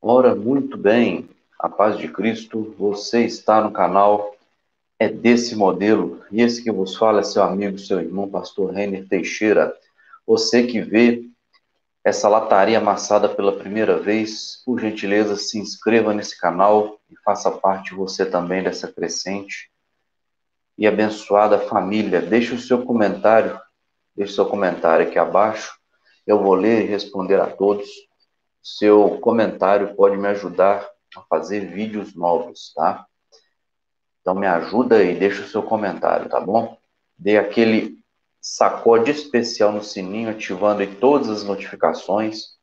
Ora, muito bem, a paz de Cristo, você está no canal É Desse Modelo, e esse que vos fala é seu amigo, seu irmão, pastor Reiner Teixeira. Você que vê essa lataria amassada pela primeira vez, por gentileza, se inscreva nesse canal e faça parte você também dessa crescente e abençoada família. Deixe seu comentário aqui abaixo, eu vou ler e responder a todos. Seu comentário pode me ajudar a fazer vídeos novos, tá? Então me ajuda aí, deixa o seu comentário, tá bom? Dê aquele sacode especial no sininho, ativando aí todas as notificações,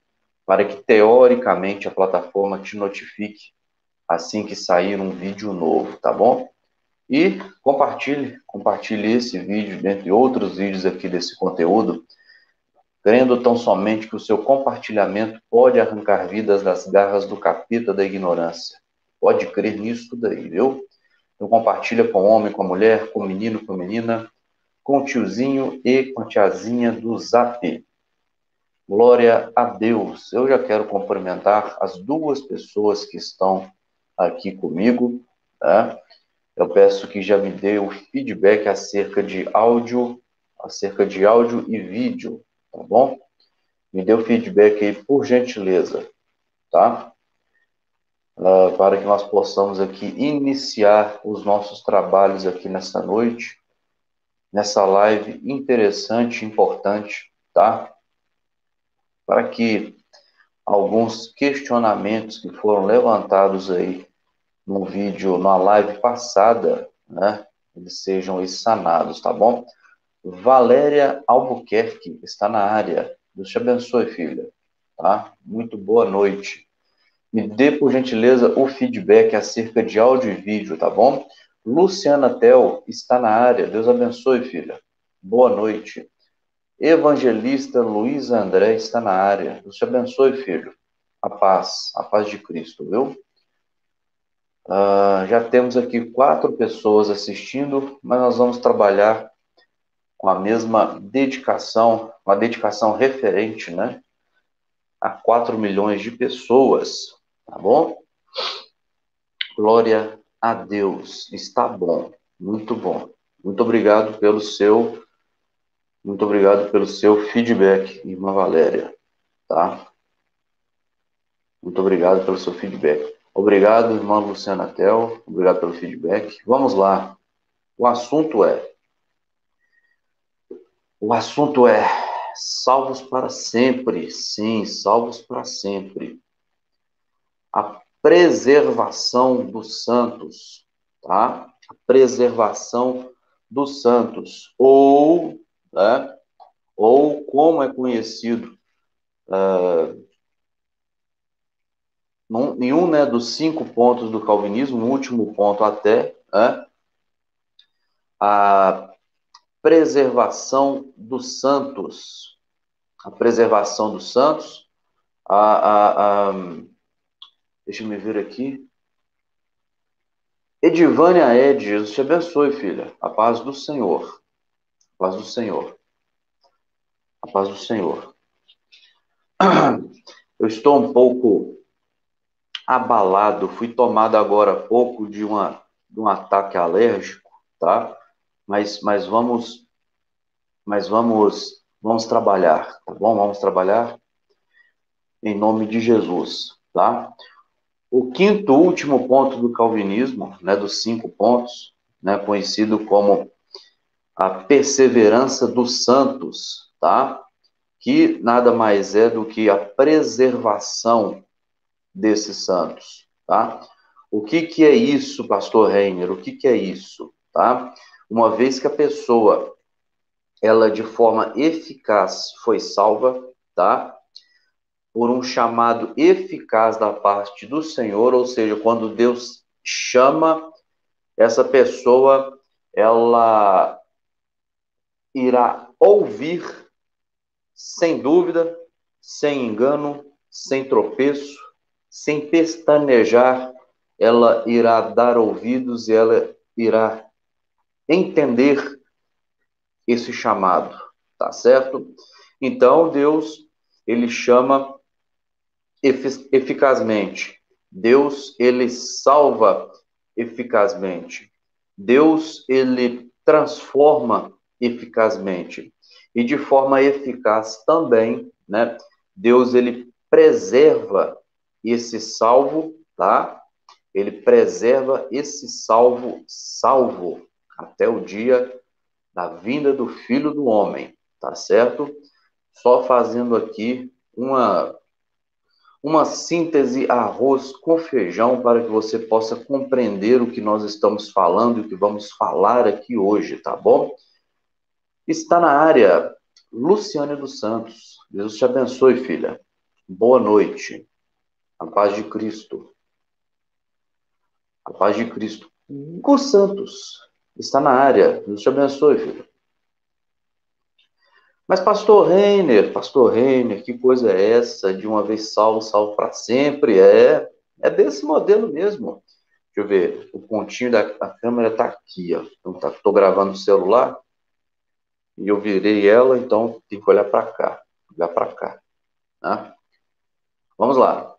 para que teoricamente a plataforma te notifique assim que sair um vídeo novo, tá bom? E compartilhe esse vídeo, dentre outros vídeos aqui desse conteúdo, crendo tão somente que o seu compartilhamento pode arrancar vidas das garras do capeta da ignorância. Pode crer nisso daí, viu? Então compartilha com o homem, com a mulher, com o menino, com a menina, com o tiozinho e com a tiazinha do Zap. Glória a Deus. Eu já quero cumprimentar as duas pessoas que estão aqui comigo, tá? Eu peço que já me dê o feedback acerca de áudio e vídeo, tá bom? Me dê o feedback aí, por gentileza, tá? Para que nós possamos aqui iniciar os nossos trabalhos aqui nessa noite, nessa live interessante, importante, tá? Para que alguns questionamentos que foram levantados aí no vídeo, na live passada, né, eles sejam sanados, tá bom? Valéria Albuquerque está na área. Deus te abençoe, filha, tá? Muito boa noite. Me dê, por gentileza, o feedback acerca de áudio e vídeo, tá bom? Luciana Tel está na área. Deus abençoe, filha. Boa noite. Evangelista Luiz André está na área. Deus te abençoe, filho. A paz de Cristo, viu? Já temos aqui 4 pessoas assistindo, mas nós vamos trabalhar com a mesma dedicação, uma dedicação referente, né, a 4 milhões de pessoas, tá bom? Glória a Deus. Está bom, muito bom. Muito obrigado pelo seu feedback, irmã Valéria, tá? Muito obrigado pelo seu feedback. Obrigado, irmã Luciana Tel. Obrigado pelo feedback. Vamos lá. O assunto é, o assunto é salvos para sempre. Sim, salvos para sempre. A preservação dos santos, tá? A preservação dos santos, ou, né, ou como é conhecido em um, né, dos 5 pontos do calvinismo, no último ponto até, né, a preservação dos santos, a preservação dos santos, a, a, a deixa eu me ver aqui, Edivânia Ed, Jesus te abençoe, filha, a paz do Senhor, a paz do Senhor, a paz do Senhor. Eu estou um pouco abalado, fui tomado agora há pouco de um ataque alérgico, tá? Mas vamos trabalhar, tá bom? Vamos trabalhar em nome de Jesus, tá? O quinto último ponto do calvinismo, né, dos 5 pontos, né, conhecido como a perseverança dos santos, tá? Que nada mais é do que a preservação desses santos, tá? O que que é isso, pastor Reiner? O que que é isso, tá? Uma vez que a pessoa, ela de forma eficaz foi salva, tá? Por um chamado eficaz da parte do Senhor, ou seja, quando Deus chama essa pessoa, ela irá ouvir sem dúvida, sem engano, sem tropeço, sem pestanejar, ela irá dar ouvidos e ela irá entender esse chamado, tá certo? Então Deus, ele chama eficazmente. Deus, ele salva eficazmente. Deus, ele transforma eficazmente. E de forma eficaz também, né? Deus, ele preserva esse salvo, tá? Ele preserva esse salvo até o dia da vinda do Filho do Homem, tá certo? Só fazendo aqui uma síntese arroz com feijão para que você possa compreender o que nós estamos falando e o que vamos falar aqui hoje, tá bom? Está na área Luciane dos Santos. Deus te abençoe, filha. Boa noite. A paz de Cristo. A paz de Cristo. Gus Santos está na área. Deus te abençoe, filho. Mas Pastor Reiner, que coisa é essa? De uma vez salvo, salvo para sempre? É desse modelo mesmo. Deixa eu ver, o pontinho da câmera está aqui, ó. Então, estou gravando o celular e eu virei ela, então tem que olhar para cá, né? Vamos lá.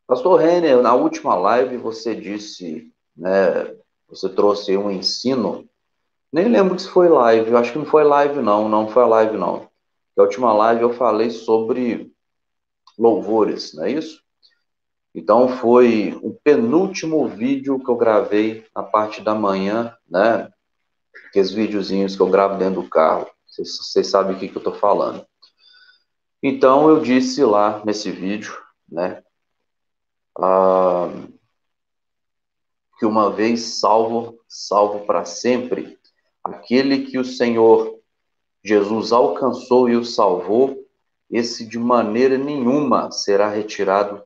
Pastor Renner, na última live você disse, né, você trouxe um ensino, nem lembro se foi live, eu acho que não foi live não, não foi a live não. Na última live eu falei sobre louvores, não é isso? Então foi o penúltimo vídeo que eu gravei na parte da manhã, né? Aqueles videozinhos que eu gravo dentro do carro. Vocês sabem o que eu estou falando. Então eu disse lá nesse vídeo, né? Que uma vez salvo, salvo para sempre. Aquele que o Senhor Jesus alcançou e o salvou, esse de maneira nenhuma será retirado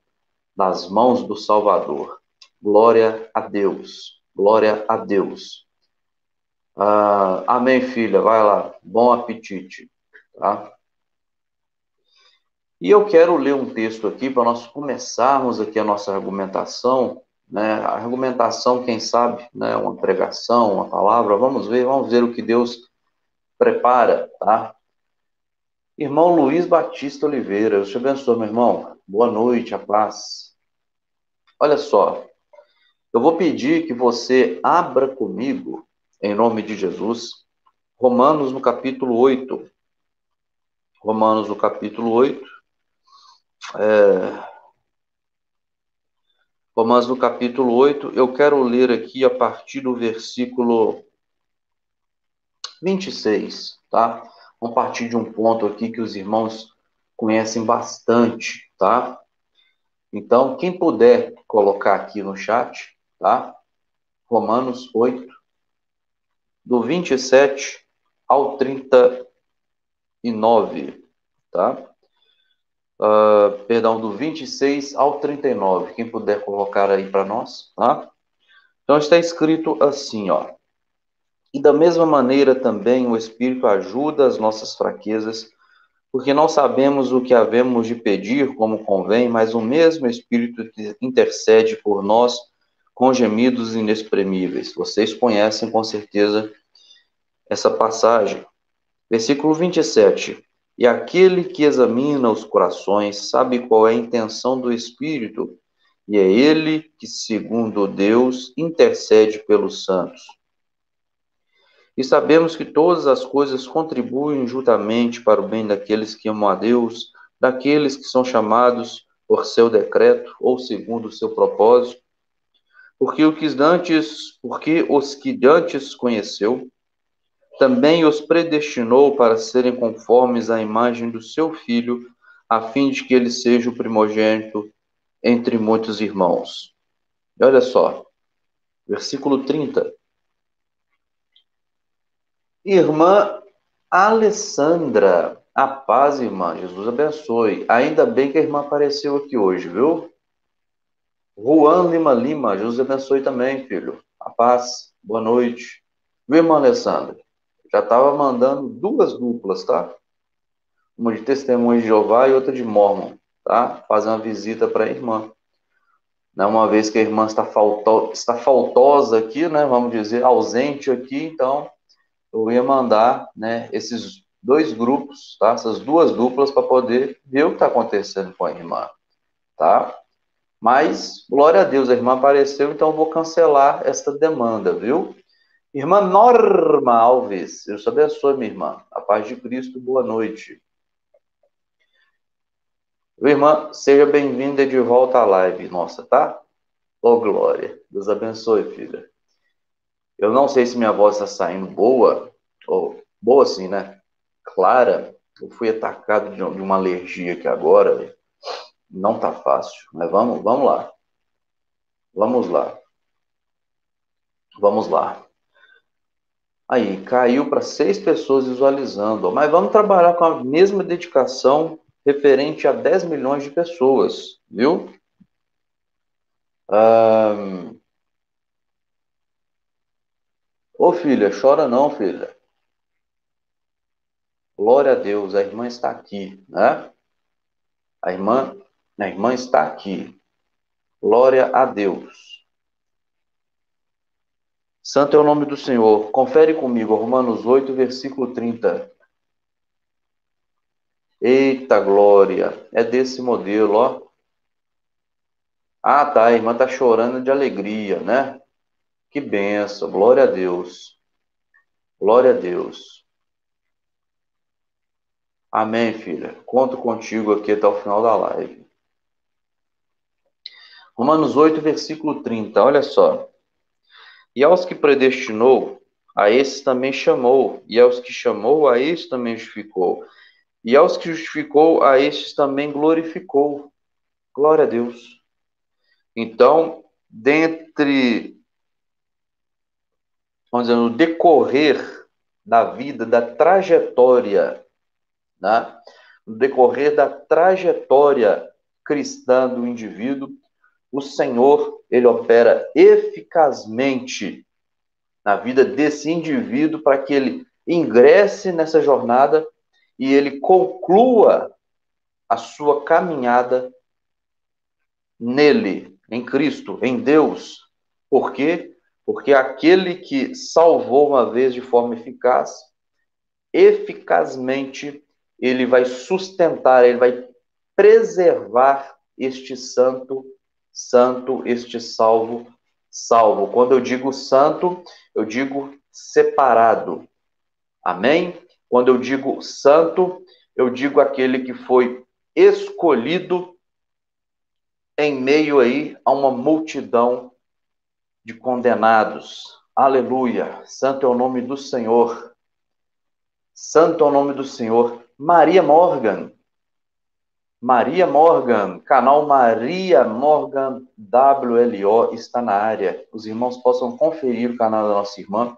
das mãos do Salvador. Glória a Deus. Glória a Deus. Amém, filha. Vai lá. Bom apetite. Tá? E eu quero ler um texto aqui para nós começarmos aqui a nossa argumentação, né? A argumentação, quem sabe, né? Uma pregação, uma palavra. Vamos ver o que Deus prepara, tá? Irmão Luiz Batista Oliveira, Deus te abençoe, meu irmão. Boa noite, a paz. Olha só, eu vou pedir que você abra comigo, em nome de Jesus, Romanos no capítulo 8. Romanos no capítulo 8. Romanos no capítulo 8, eu quero ler aqui a partir do versículo 26, tá? Vamos partir de um ponto aqui que os irmãos conhecem bastante, tá? Então, quem puder colocar aqui no chat, tá? Romanos 8, do 27 ao 39, tá? Perdão, do 26 ao 39, quem puder colocar aí para nós, tá? Então está escrito assim, ó. E da mesma maneira também o Espírito ajuda as nossas fraquezas, porque não sabemos o que havemos de pedir como convém, mas o mesmo Espírito que intercede por nós com gemidos inexprimíveis. Vocês conhecem com certeza essa passagem. Versículo 27. E aquele que examina os corações sabe qual é a intenção do Espírito, e é ele que, segundo Deus, intercede pelos santos. E sabemos que todas as coisas contribuem juntamente para o bem daqueles que amam a Deus, daqueles que são chamados por seu decreto ou segundo o seu propósito, porque os que dantes conheceu, também os predestinou para serem conformes à imagem do seu Filho, a fim de que ele seja o primogênito entre muitos irmãos. E olha só, versículo 30. Irmã Alessandra, a paz, irmã, Jesus abençoe. Ainda bem que a irmã apareceu aqui hoje, viu? Juan Lima Lima, Jesus abençoe também, filho. A paz, boa noite. Viu, irmã Alessandra? Já estava mandando duas duplas, tá? Uma de Testemunho de Jeová e outra de Mórmon, tá? Fazer uma visita para a irmã. Né? Uma vez que a irmã está faltosa aqui, né? Vamos dizer, ausente aqui, então eu ia mandar, né, esses dois grupos, tá? Essas duas duplas para poder ver o que está acontecendo com a irmã. tá? Mas, glória a Deus, a irmã apareceu, então eu vou cancelar esta demanda, viu? Irmã Norma Alves, Deus te abençoe, minha irmã. A paz de Cristo, boa noite. Irmã, seja bem-vinda de volta à live nossa, tá? Ô, glória. Deus abençoe, filha. Eu não sei se minha voz está saindo boa, ou boa assim, né? Clara. Eu fui atacado de uma alergia aqui agora. Não tá fácil, mas vamos lá. Vamos lá. Vamos lá. Aí, caiu para 6 pessoas visualizando. Mas vamos trabalhar com a mesma dedicação referente a 10 milhões de pessoas, viu? Ô filha, chora não, filha. Glória a Deus, a irmã está aqui, né? A irmã está aqui. Glória a Deus. Santo é o nome do Senhor. Confere comigo, Romanos 8, versículo 30. Eita glória, é desse modelo, ó. Ah, tá, a irmã tá chorando de alegria, né? Que benção, glória a Deus. Glória a Deus. Amém, filha. Conto contigo aqui até o final da live. Romanos 8, versículo 30, olha só. E aos que predestinou, a esses também chamou. E aos que chamou, a esses também justificou. E aos que justificou, a estes também glorificou. Glória a Deus. Então, vamos dizer, no decorrer da vida, da trajetória, né? No decorrer da trajetória cristã do indivíduo, o Senhor, ele opera eficazmente na vida desse indivíduo para que ele ingresse nessa jornada e ele conclua a sua caminhada nele, em Cristo, em Deus. Por quê? Porque aquele que salvou uma vez de forma eficaz, eficazmente ele vai sustentar, ele vai preservar este este salvo, salvo. Quando eu digo santo, eu digo separado. Amém? Quando eu digo santo, eu digo aquele que foi escolhido em meio aí a uma multidão de condenados. Aleluia! Santo é o nome do Senhor. Santo é o nome do Senhor. Maria Morgan, canal Maria Morgan WLO está na área. Os irmãos possam conferir o canal da nossa irmã,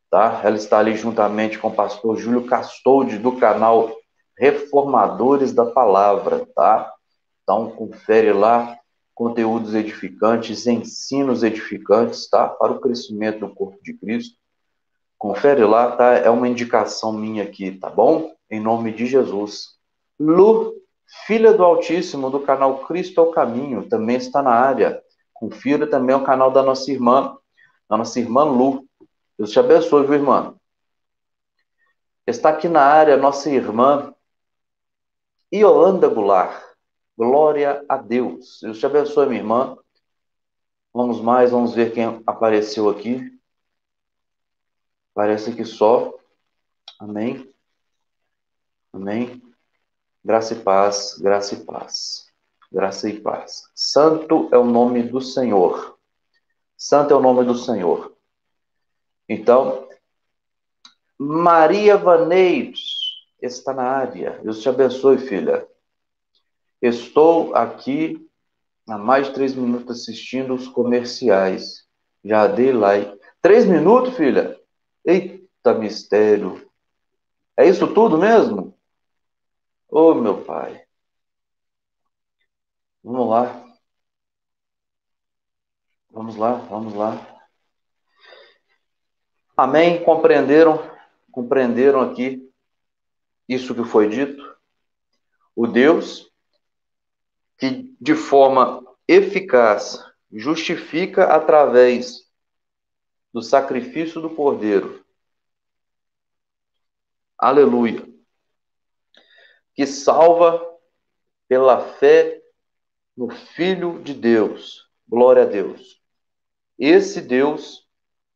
tá? Ela está ali juntamente com o pastor Júlio Castoldi do canal Reformadores da Palavra, tá? Então confere lá conteúdos edificantes, ensinos edificantes, tá? Para o crescimento do corpo de Cristo. Confere lá, tá? É uma indicação minha aqui, tá bom? Em nome de Jesus. Lu, filha do Altíssimo, do canal Cristo é o Caminho, também está na área. Confira também o canal da nossa irmã Lu. Deus te abençoe, viu, irmã? Está aqui na área nossa irmã Yolanda Goulart. Glória a Deus. Deus te abençoe, minha irmã. Vamos ver quem apareceu aqui. Parece que só. Amém. Amém. Graça e paz, graça e paz. Graça e paz. Santo é o nome do Senhor. Santo é o nome do Senhor. Então, Maria Vaneiros está na área. Deus te abençoe, filha. Estou aqui há mais de 3 minutos assistindo os comerciais. Já dei like. 3 minutos, filha? Eita mistério. É isso tudo mesmo? Ô, meu pai. Vamos lá. Vamos lá, vamos lá. Amém? Compreenderam? Compreenderam aqui isso que foi dito? O Deus que de forma eficaz justifica através do sacrifício do Cordeiro. Aleluia. Que salva pela fé no Filho de Deus. Glória a Deus. Esse Deus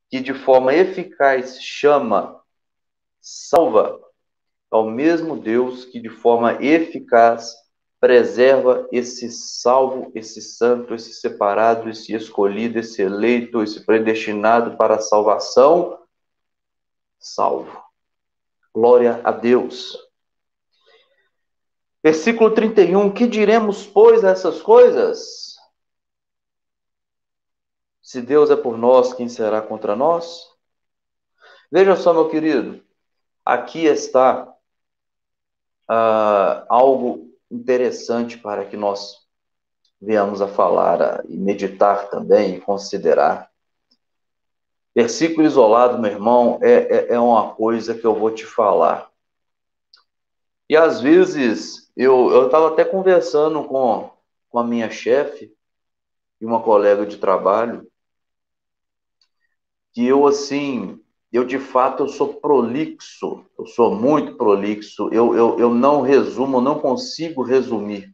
que de forma eficaz chama, salva, é o mesmo Deus que de forma eficaz preserva esse salvo, esse santo, esse separado, esse escolhido, esse eleito, esse predestinado para a salvação, salvo. Glória a Deus. Versículo 31. Que diremos, pois, a essas coisas? Se Deus é por nós, quem será contra nós? Veja só, meu querido, aqui está algo interessante para que nós venhamos a falar e meditar também e considerar. Versículo isolado, meu irmão, é uma coisa que eu vou te falar. E às vezes, eu estava até conversando com a minha chefe e uma colega de trabalho, que eu, assim, eu de fato eu sou prolixo, eu sou muito prolixo, eu não resumo, eu não consigo resumir.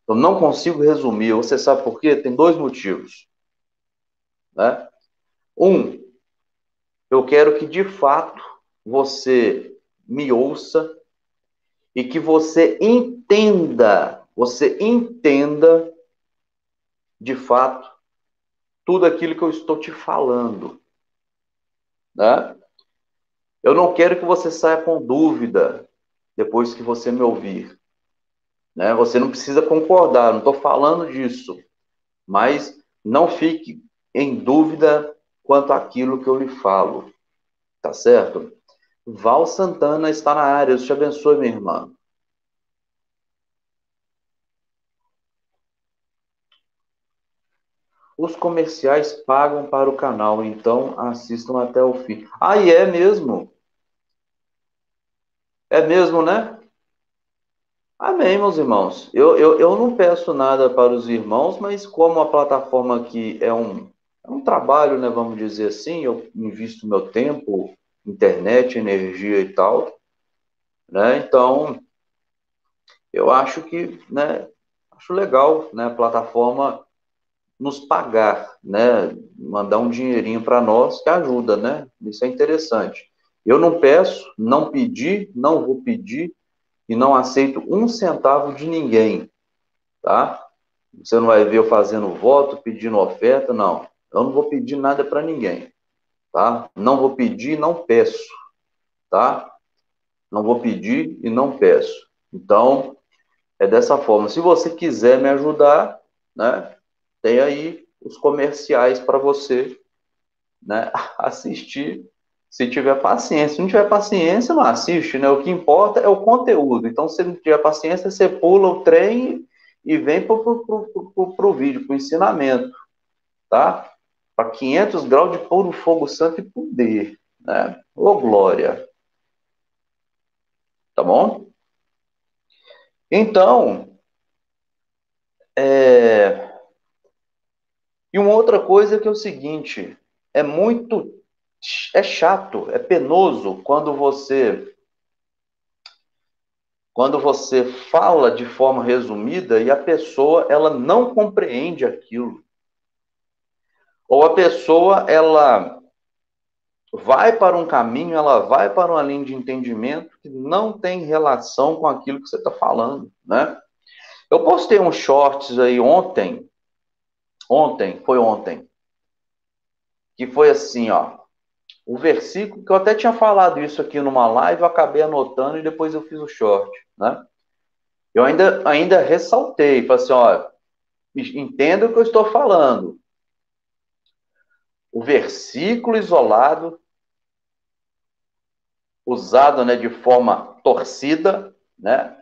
Eu não consigo resumir. Você sabe por quê? Tem dois motivos, né? Um, eu quero que de fato você me ouça e que você entenda de fato tudo aquilo que eu estou te falando, né? Eu não quero que você saia com dúvida depois que você me ouvir, né? Você não precisa concordar, não estou falando disso, mas não fique em dúvida quanto àquilo que eu lhe falo, tá certo? Val Santana está na área. Deus te abençoe, minha irmã. Os comerciais pagam para o canal, então assistam até o fim. Ah, e é mesmo? É mesmo, né? Amém, meus irmãos. Eu não peço nada para os irmãos, mas como a plataforma aqui é um trabalho, né, vamos dizer assim, eu invisto meu tempo, internet, energia e tal, né? Então, eu acho que, né, acho legal, né, a plataforma nos pagar, né? Mandar um dinheirinho para nós que ajuda, né? Isso é interessante. Eu não peço, não pedi, não vou pedir e não aceito um centavo de ninguém, tá? Você não vai ver eu fazendo voto, pedindo oferta, não. Eu não vou pedir nada para ninguém, tá? Não vou pedir, não peço, tá? Não vou pedir e não peço. Então, é dessa forma. Se você quiser me ajudar, né? Tem aí os comerciais para você, né, assistir, se tiver paciência. Se não tiver paciência, não assiste, né? O que importa é o conteúdo. Então, se não tiver paciência, você pula o trem e vem para o vídeo, para o ensinamento, tá? Para 500 graus de puro fogo santo e poder, né? Ô, glória. Tá bom? Então, e uma outra coisa que é o seguinte, é muito, é chato, é penoso quando você fala de forma resumida e a pessoa ela não compreende aquilo. Ou a pessoa ela vai para um caminho, ela vai para uma linha de entendimento que não tem relação com aquilo que você está falando, né? Eu postei uns shorts aí ontem, que foi assim, ó, o versículo, que eu até tinha falado isso aqui numa live, eu acabei anotando e depois eu fiz o short, né? Eu ainda ressaltei, falei assim, ó, entenda o que eu estou falando. O versículo isolado, usado, né, de forma torcida, né?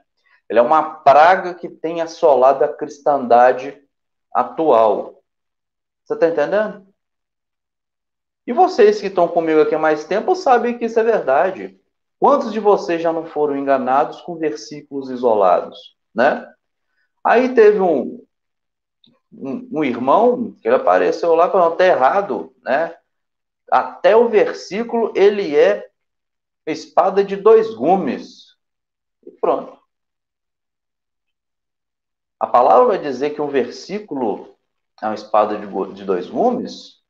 Ele é uma praga que tem assolado a cristandade atual. Você está entendendo? E vocês que estão comigo aqui há mais tempo sabem que isso é verdade. Quantos de vocês já não foram enganados com versículos isolados, né? Aí teve um irmão que ele apareceu lá e falou, está errado, né? Até o versículo ele é espada de dois gumes. E pronto. A palavra vai dizer que um versículo é uma espada de dois gumes?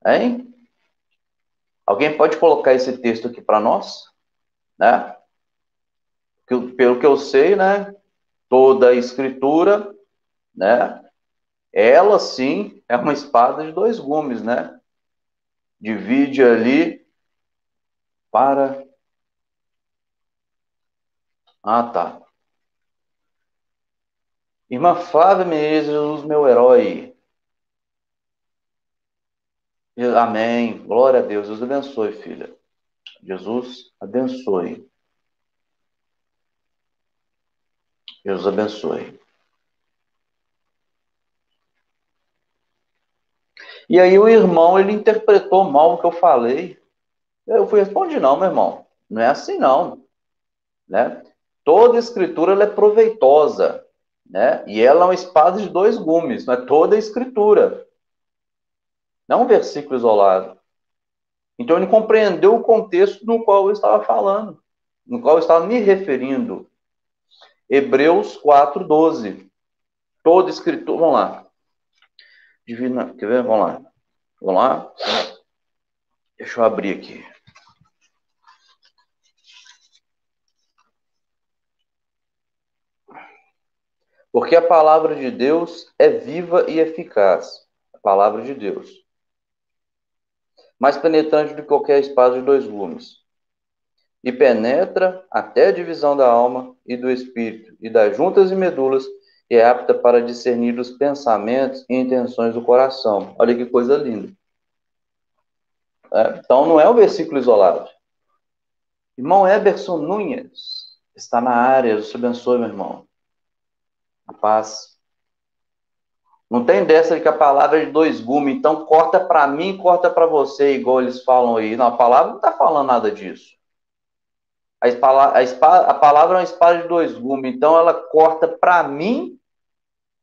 Hein? Alguém pode colocar esse texto aqui para nós? Né? Pelo que eu sei, né? Toda a escritura, né? Ela sim é uma espada de dois gumes, né? Divide ali para... Ah, tá. Irmã Flávia Menezes, Jesus, meu herói. Amém. Glória a Deus. Deus abençoe, filha. Jesus abençoe. Deus abençoe. E aí o irmão, ele interpretou mal o que eu falei. Eu fui respondi, não, meu irmão. Não é assim, não. Né? Toda escritura ela é proveitosa. Né? E ela é uma espada de dois gumes. Não é toda a escritura. Não é um versículo isolado. Então ele compreendeu o contexto no qual eu estava falando. No qual eu estava me referindo. Hebreus 4:12. Toda escritura... Vamos lá. Divina... Quer ver? Vamos lá. Vamos lá. Deixa eu abrir aqui. Porque a palavra de Deus é viva e eficaz. A palavra de Deus. Mais penetrante do que qualquer espada de dois gumes. E penetra até a divisão da alma e do espírito, e das juntas e medulas, e é apta para discernir os pensamentos e intenções do coração. Olha que coisa linda. Então não é um versículo isolado. Irmão Eberson Nunes está na área. Deus te abençoe, meu irmão. A paz. Não tem dessa de que a palavra é de dois gumes, então corta para mim, corta para você, igual eles falam aí. Não, a palavra não está falando nada disso. A palavra é uma espada de dois gumes, então ela corta para mim,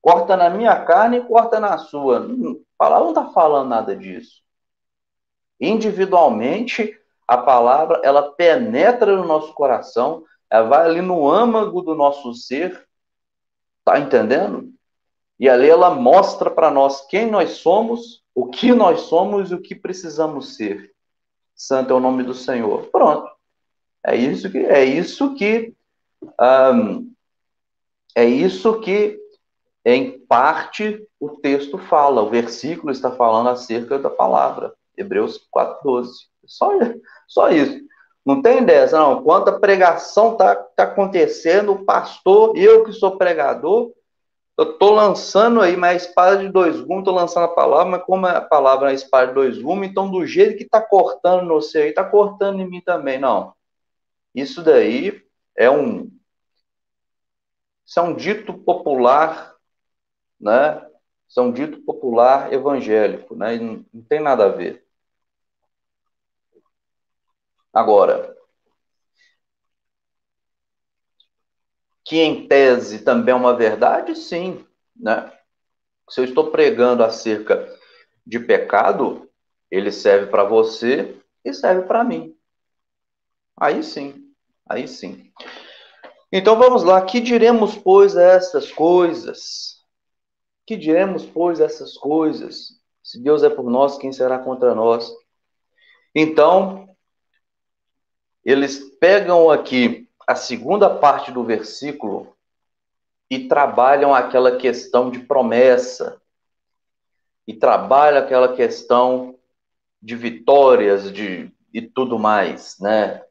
corta na minha carne e corta na sua. A palavra não está falando nada disso. Individualmente, a palavra, ela penetra no nosso coração, ela vai ali no âmago do nosso ser, tá entendendo? E ali ela mostra para nós quem nós somos, o que nós somos e o que precisamos ser. Santo é o nome do Senhor. Pronto. É isso que em parte o texto fala. O versículo está falando acerca da palavra. Hebreus 4:12. Só isso. Não tem dessa, não. Quando a pregação tá acontecendo, o pastor, eu que sou pregador, eu estou lançando aí, mas a espada de dois gumes, estou lançando a palavra, mas como a palavra é a espada de dois gumes, então do jeito que está cortando no você aí, está cortando em mim também. Não. Isso daí isso é um dito popular, né? Isso é um dito popular evangélico, né? E não tem nada a ver. Agora, que em tese também é uma verdade, sim, né? Se eu estou pregando acerca de pecado, ele serve para você e serve para mim. Aí sim, aí sim. Então vamos lá, que diremos, pois, a essas coisas? Que diremos, pois, a essas coisas? Se Deus é por nós, quem será contra nós? Então, eles pegam aqui a segunda parte do versículo e trabalham aquela questão de promessa, e trabalham aquela questão de vitórias e tudo mais, né?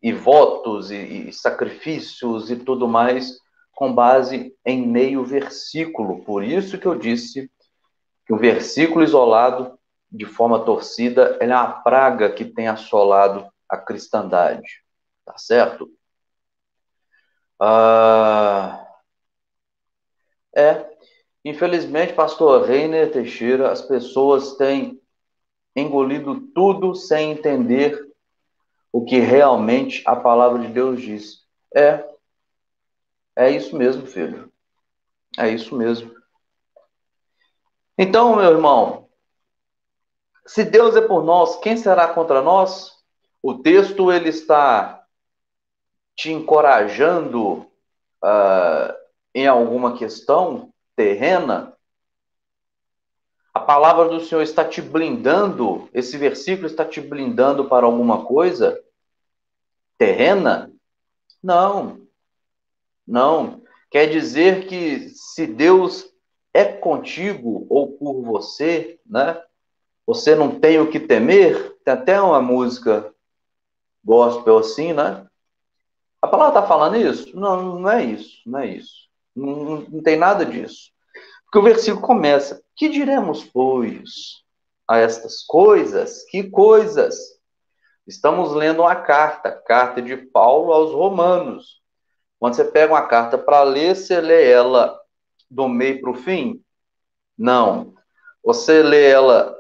E votos e sacrifícios e tudo mais, com base em meio versículo. Por isso que eu disse que o versículo isolado, de forma torcida, ele é uma praga que tem assolado a cristandade. Tá certo? Infelizmente, pastor Reiner Teixeira, as pessoas têm engolido tudo sem entender o que realmente a palavra de Deus diz. É isso mesmo, filho. É isso mesmo. Então, meu irmão, se Deus é por nós, quem será contra nós? O texto ele está te encorajando em alguma questão terrena? A palavra do Senhor está te blindando? Esse versículo está te blindando para alguma coisa terrena? Não, não. Quer dizer que se Deus é contigo ou por você, né? Você não tem o que temer? Tem até uma música gospel assim, né? A palavra está falando isso? Não, não é isso, não é isso. Não tem nada disso. Porque o versículo começa: que diremos, pois, a estas coisas? Que coisas? Estamos lendo uma carta de Paulo aos Romanos. Quando você pega uma carta para ler, você lê ela do meio para o fim? Não. Você lê ela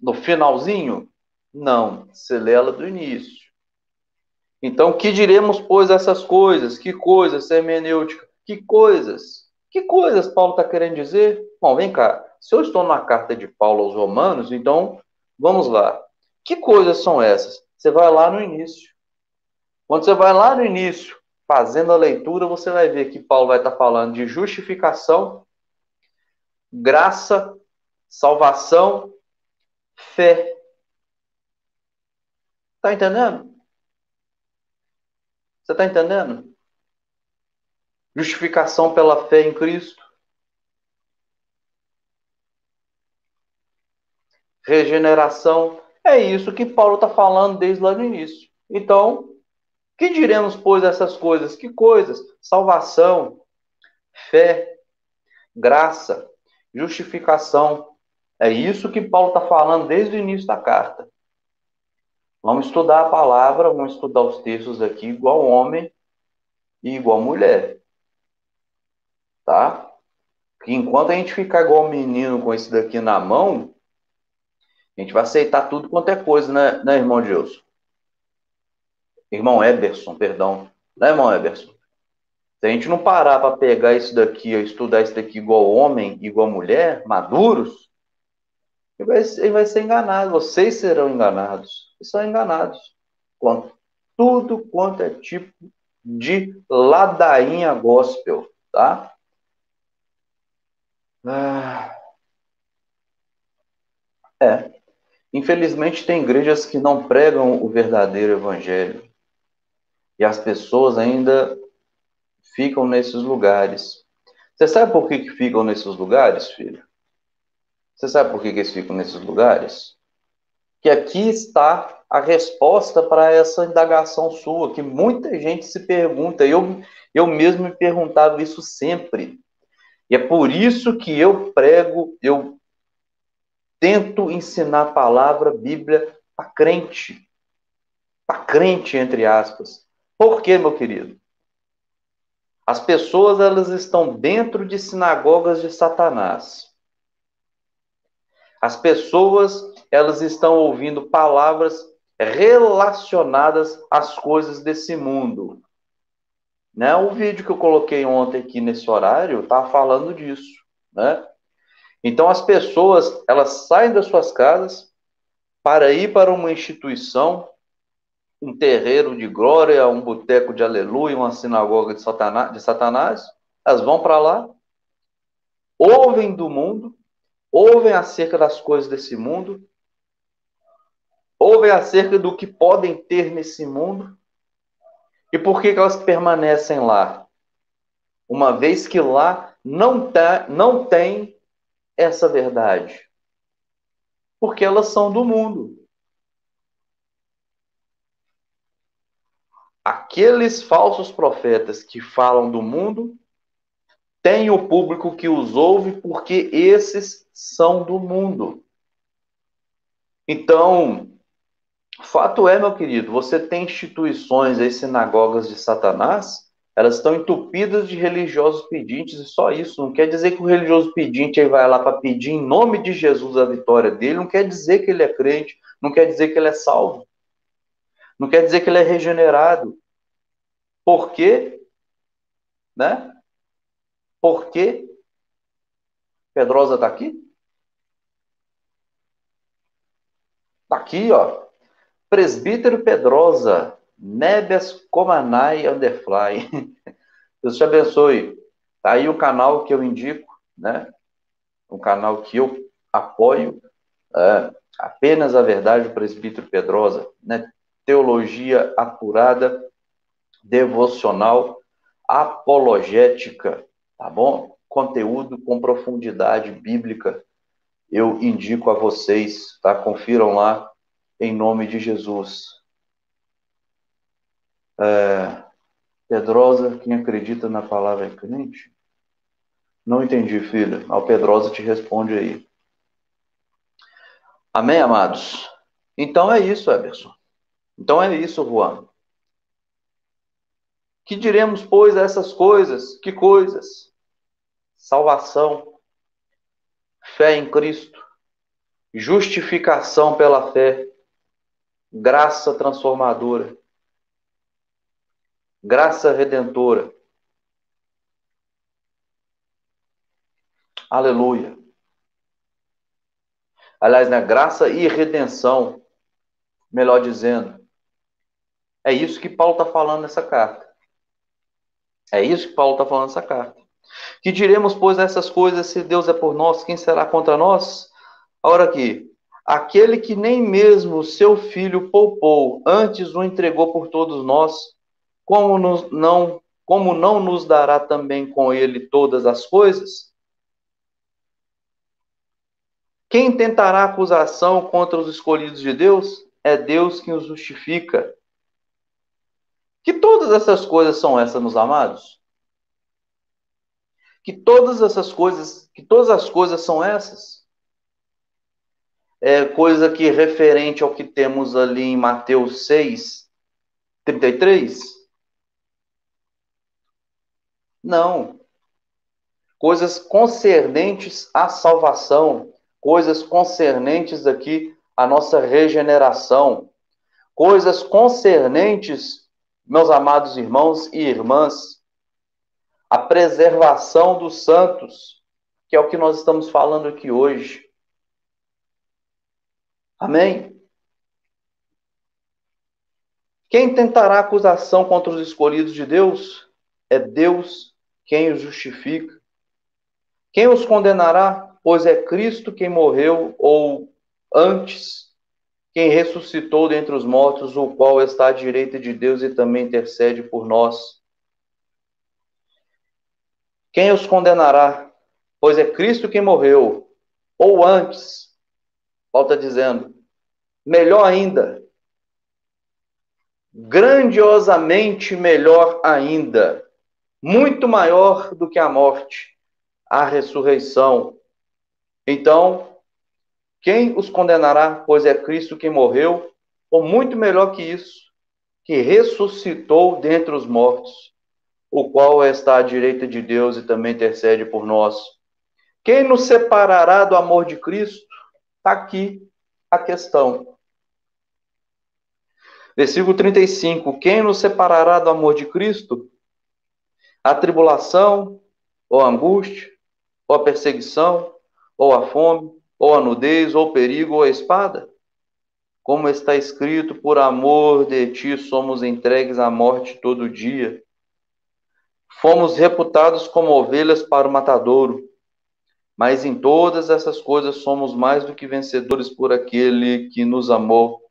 no finalzinho? Não. Você lê ela do início. Então, que diremos, pois, essas coisas? Que coisas, hermenêutica? Que coisas? Que coisas Paulo está querendo dizer? Bom, vem cá. Se eu estou na carta de Paulo aos Romanos, então vamos lá. Que coisas são essas? Você vai lá no início. Quando você vai lá no início, fazendo a leitura, você vai ver que Paulo vai estar falando de justificação, graça, salvação, fé. Está entendendo? Você está entendendo? Justificação pela fé em Cristo. Regeneração. É isso que Paulo está falando desde lá no início. Então, que diremos, pois, essas coisas? Que coisas? Salvação, fé, graça, justificação. É isso que Paulo está falando desde o início da carta. Vamos estudar a palavra, vamos estudar os textos aqui igual homem e igual mulher, tá? Porque enquanto a gente ficar igual menino com esse daqui na mão, a gente vai aceitar tudo quanto é coisa, né irmão Gilson? Irmão Eberson, perdão. Né, irmão Eberson? Se a gente não parar para pegar isso daqui, estudar isso daqui igual homem, igual mulher, maduros, ele vai ser enganado. Vocês serão enganados. Vocês são enganados. Com tudo quanto é tipo de ladainha gospel, tá? Ah, é. Infelizmente, tem igrejas que não pregam o verdadeiro evangelho. E as pessoas ainda ficam nesses lugares. Você sabe por que ficam nesses lugares, filho? Você sabe por que eles ficam nesses lugares? Que aqui está a resposta para essa indagação sua, que muita gente se pergunta. Eu mesmo me perguntava isso sempre. E é por isso que eu prego, eu tento ensinar a palavra, a Bíblia, para crente, entre aspas. Por quê, meu querido? As pessoas, elas estão dentro de sinagogas de Satanás. As pessoas, elas estão ouvindo palavras relacionadas às coisas desse mundo. Né? O vídeo que eu coloquei ontem aqui nesse horário estava falando disso. Né? Então, as pessoas, elas saem das suas casas para ir para uma instituição, um terreiro de glória, um boteco de aleluia, uma sinagoga de Satanás. Elas vão para lá, ouvem do mundo, ouvem acerca das coisas desse mundo, ouvem acerca do que podem ter nesse mundo. E por que elas permanecem lá? Uma vez que lá não tem essa verdade. Porque elas são do mundo. Aqueles falsos profetas que falam do mundo têm o público que os ouve porque esses são do mundo. Então, fato é, meu querido, você tem instituições aí, sinagogas de Satanás, elas estão entupidas de religiosos pedintes, e só isso. Não quer dizer que o religioso pedinte aí vai lá para pedir em nome de Jesus a vitória dele, não quer dizer que ele é crente, não quer dizer que ele é salvo, não quer dizer que ele é regenerado. Por quê? Né? Por quê? Pedrosa está aqui? Está aqui, ó. Presbítero Pedrosa, Nebias Comanai Underfly. Deus te abençoe. Tá aí o canal que eu indico, né? Um canal que eu apoio, Apenas a Verdade, o Presbítero Pedrosa, né? Teologia apurada, devocional, apologética, tá bom? Conteúdo com profundidade bíblica, eu indico a vocês, tá? Confiram lá, em nome de Jesus. Pedrosa, quem acredita na palavra é crente? Não entendi, filha. O Pedrosa te responde aí. Amém, amados? Então é isso, Eberson. Então é isso, Juan. Que diremos, pois, a essas coisas? Que coisas? Salvação, fé em Cristo, justificação pela fé, graça transformadora, graça redentora. Aleluia. Aliás, né, graça e redenção, melhor dizendo. É isso que Paulo está falando nessa carta. É isso que Paulo está falando nessa carta. Que diremos, pois, essas coisas, se Deus é por nós, quem será contra nós? Ora aqui, aquele que nem mesmo seu filho poupou, antes o entregou por todos nós, como não nos dará também com ele todas as coisas? Quem tentará acusação contra os escolhidos de Deus? É Deus quem os justifica. Que todas essas coisas são essas, meus amados? Que todas as coisas são essas? É coisa que referente ao que temos ali em Mateus 6:33? Não. Coisas concernentes à salvação, coisas concernentes aqui à nossa regeneração, coisas concernentes, meus amados irmãos e irmãs, à preservação dos santos, que é o que nós estamos falando aqui hoje. Amém? Quem tentará acusação contra os escolhidos de Deus? É Deus quem os justifica. Quem os condenará? Pois é Cristo quem morreu, ou antes, quem ressuscitou dentre os mortos, o qual está à direita de Deus e também intercede por nós. Quem os condenará? Pois é Cristo quem morreu, ou antes, Paulo está dizendo, melhor ainda, grandiosamente melhor ainda, muito maior do que a morte, a ressurreição. Então, quem os condenará? Pois é Cristo quem morreu, ou muito melhor que isso, que ressuscitou dentre os mortos, o qual está à direita de Deus e também intercede por nós. Quem nos separará do amor de Cristo? Está aqui a questão. Versículo 35. Quem nos separará do amor de Cristo? A tribulação, ou a angústia, ou a perseguição, ou a fome, ou a nudez, ou o perigo, ou a espada? Como está escrito, por amor de ti somos entregues à morte todo dia. Fomos reputados como ovelhas para o matadouro, mas em todas essas coisas somos mais do que vencedores por aquele que nos amou.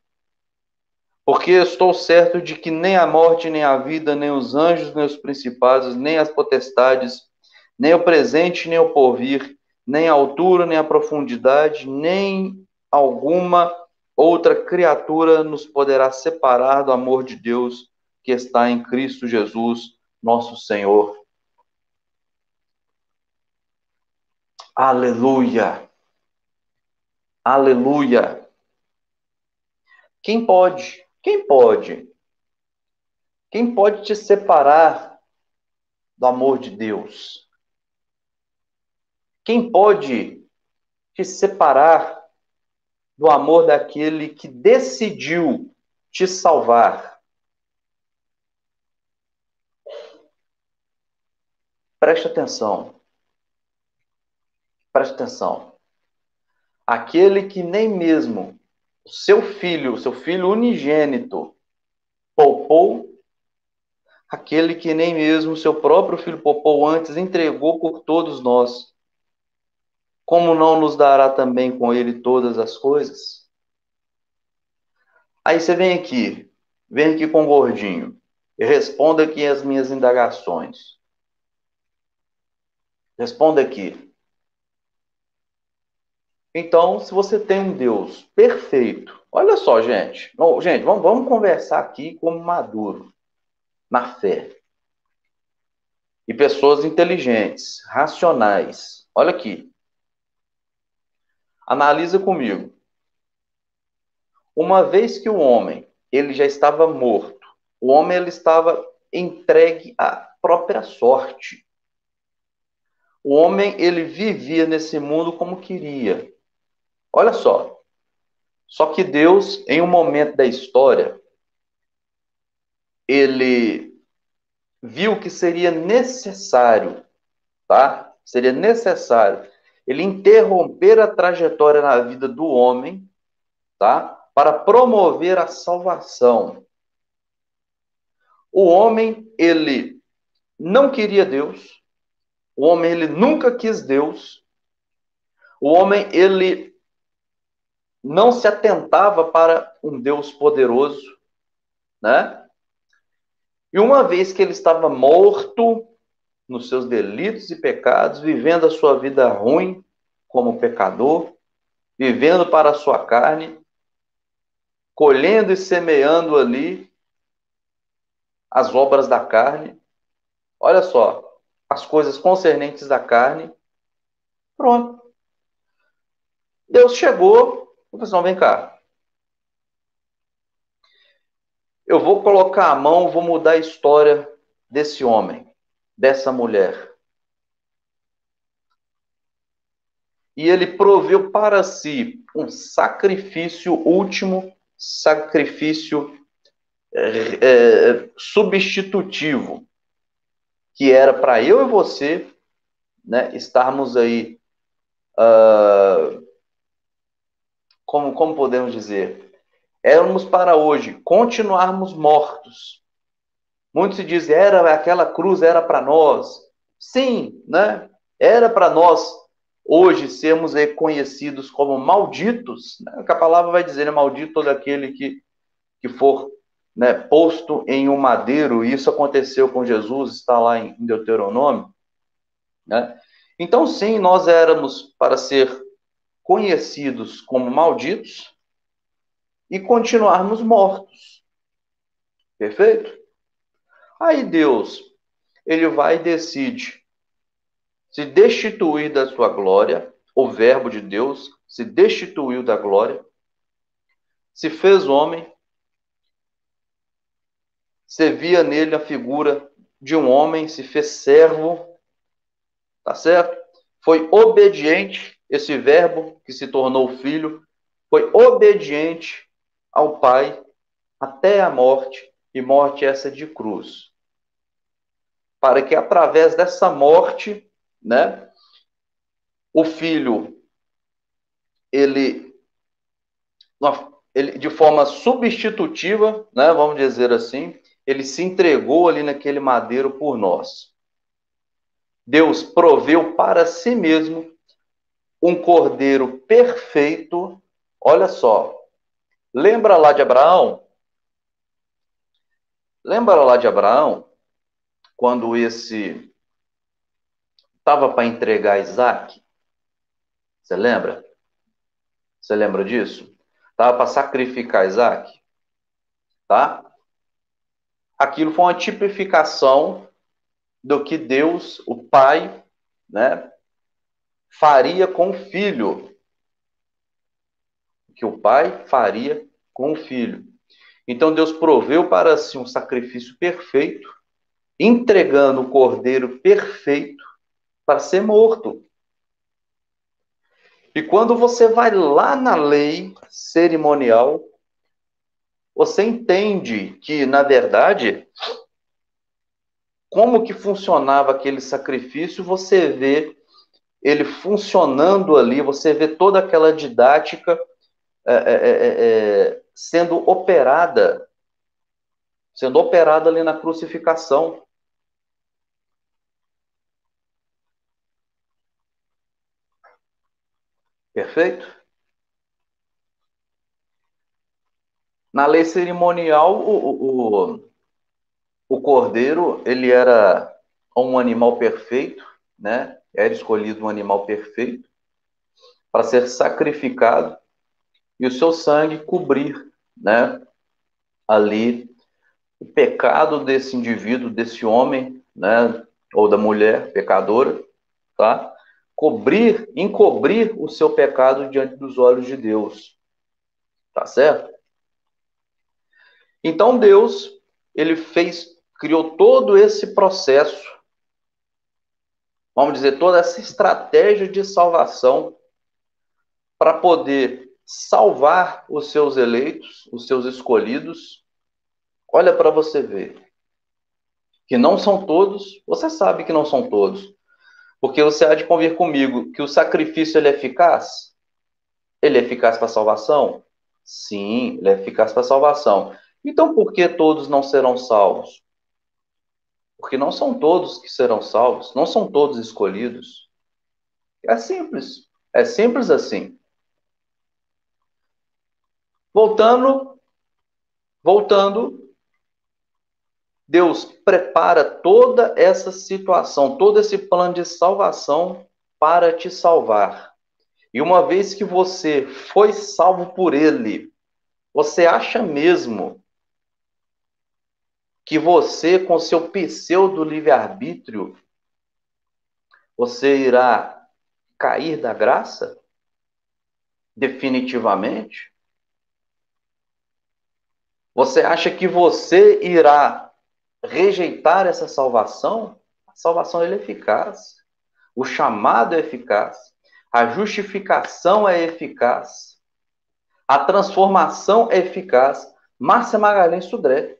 Porque estou certo de que nem a morte, nem a vida, nem os anjos, nem os principados, nem as potestades, nem o presente, nem o porvir, nem a altura, nem a profundidade, nem alguma outra criatura nos poderá separar do amor de Deus que está em Cristo Jesus, nosso Senhor. Aleluia! Aleluia! Quem pode? Quem pode? Quem pode te separar do amor de Deus? Quem pode te separar do amor daquele que decidiu te salvar? Preste atenção. Preste atenção. Aquele que nem mesmo o seu filho unigênito, poupou, aquele que nem mesmo seu próprio filho poupou, antes entregou por todos nós, como não nos dará também com ele todas as coisas? Aí você vem aqui com o gordinho, e responda aqui as minhas indagações. Responda aqui. Então, se você tem um Deus perfeito, olha só, gente. Não, gente, vamos conversar aqui como maduro, na fé. E pessoas inteligentes, racionais. Olha aqui. Analisa comigo. Uma vez que o homem, ele já estava morto, o homem ele estava entregue à própria sorte. O homem ele vivia nesse mundo como queria. Olha só. Só que Deus, em um momento da história, ele viu que seria necessário, tá? Seria necessário ele interromper a trajetória na vida do homem, tá? Para promover a salvação. O homem, ele não queria Deus. O homem, ele nunca quis Deus. O homem, ele não se atentava para um Deus poderoso, né? E uma vez que ele estava morto nos seus delitos e pecados, vivendo a sua vida ruim como pecador, vivendo para a sua carne, colhendo e semeando ali as obras da carne. Olha só, as coisas concernentes da carne. Pronto. Deus chegou e falou assim, não, vem cá. Eu vou colocar a mão, vou mudar a história desse homem, dessa mulher. E ele proveu para si um sacrifício último, sacrifício substitutivo, que era para eu e você, né, estarmos aí, como podemos dizer, éramos para hoje continuarmos mortos. Muitos se dizem, aquela cruz era para nós. Sim, né? Era para nós hoje sermos conhecidos como malditos, né? Que a palavra vai dizer, né? Maldito todo aquele que for, né, posto em um madeiro. Isso aconteceu com Jesus, está lá em Deuteronômio, né? Então, sim, nós éramos para ser conhecidos como malditos e continuarmos mortos. Perfeito? Aí Deus, ele vai e decide se destituir da sua glória, o verbo de Deus se destituiu da glória, se fez homem, se via nele a figura de um homem, se fez servo, tá certo? Foi obediente, esse verbo que se tornou filho, foi obediente ao Pai até a morte, e morte essa de cruz. Para que através dessa morte, né, o filho, ele de forma substitutiva, né, vamos dizer assim, ele se entregou ali naquele madeiro por nós. Deus proveu para si mesmo um cordeiro perfeito. Olha só, lembra lá de Abraão? Lembra lá de Abraão, quando esse estava para entregar Isaac? Você lembra? Você lembra disso? Estava para sacrificar Isaac, tá? Aquilo foi uma tipificação do que Deus, o Pai, né, faria com o filho. O que o Pai faria com o filho. Então Deus proveu para si um sacrifício perfeito, entregando o cordeiro perfeito para ser morto. E quando você vai lá na lei cerimonial, você entende que, na verdade, como que funcionava aquele sacrifício, você vê ele funcionando ali, você vê toda aquela didática sendo operada sendo operado ali na crucificação. Perfeito? Na lei cerimonial, o cordeiro, ele era um animal perfeito, né? Era escolhido um animal perfeito para ser sacrificado e o seu sangue cobrir, né? Ali o pecado desse indivíduo, desse homem, né? Ou da mulher pecadora, tá? Encobrir o seu pecado diante dos olhos de Deus, tá certo? Então Deus, ele criou todo esse processo, vamos dizer, toda essa estratégia de salvação para poder salvar os seus eleitos, os seus escolhidos. Olha para você ver, que não são todos, você sabe que não são todos, porque você há de convir comigo que o sacrifício ele é eficaz? Ele é eficaz para a salvação? Sim, ele é eficaz para a salvação. Então por que todos não serão salvos? Porque não são todos que serão salvos, não são todos escolhidos. É simples assim. Voltando, voltando, Deus prepara toda essa situação, todo esse plano de salvação para te salvar. E uma vez que você foi salvo por Ele, você acha mesmo que você, com seu pseudo livre-arbítrio, você irá cair da graça? Definitivamente? Você acha que você irá rejeitar essa salvação? A salvação é eficaz. O chamado é eficaz. A justificação é eficaz. A transformação é eficaz. Márcia Magalhães Sudré,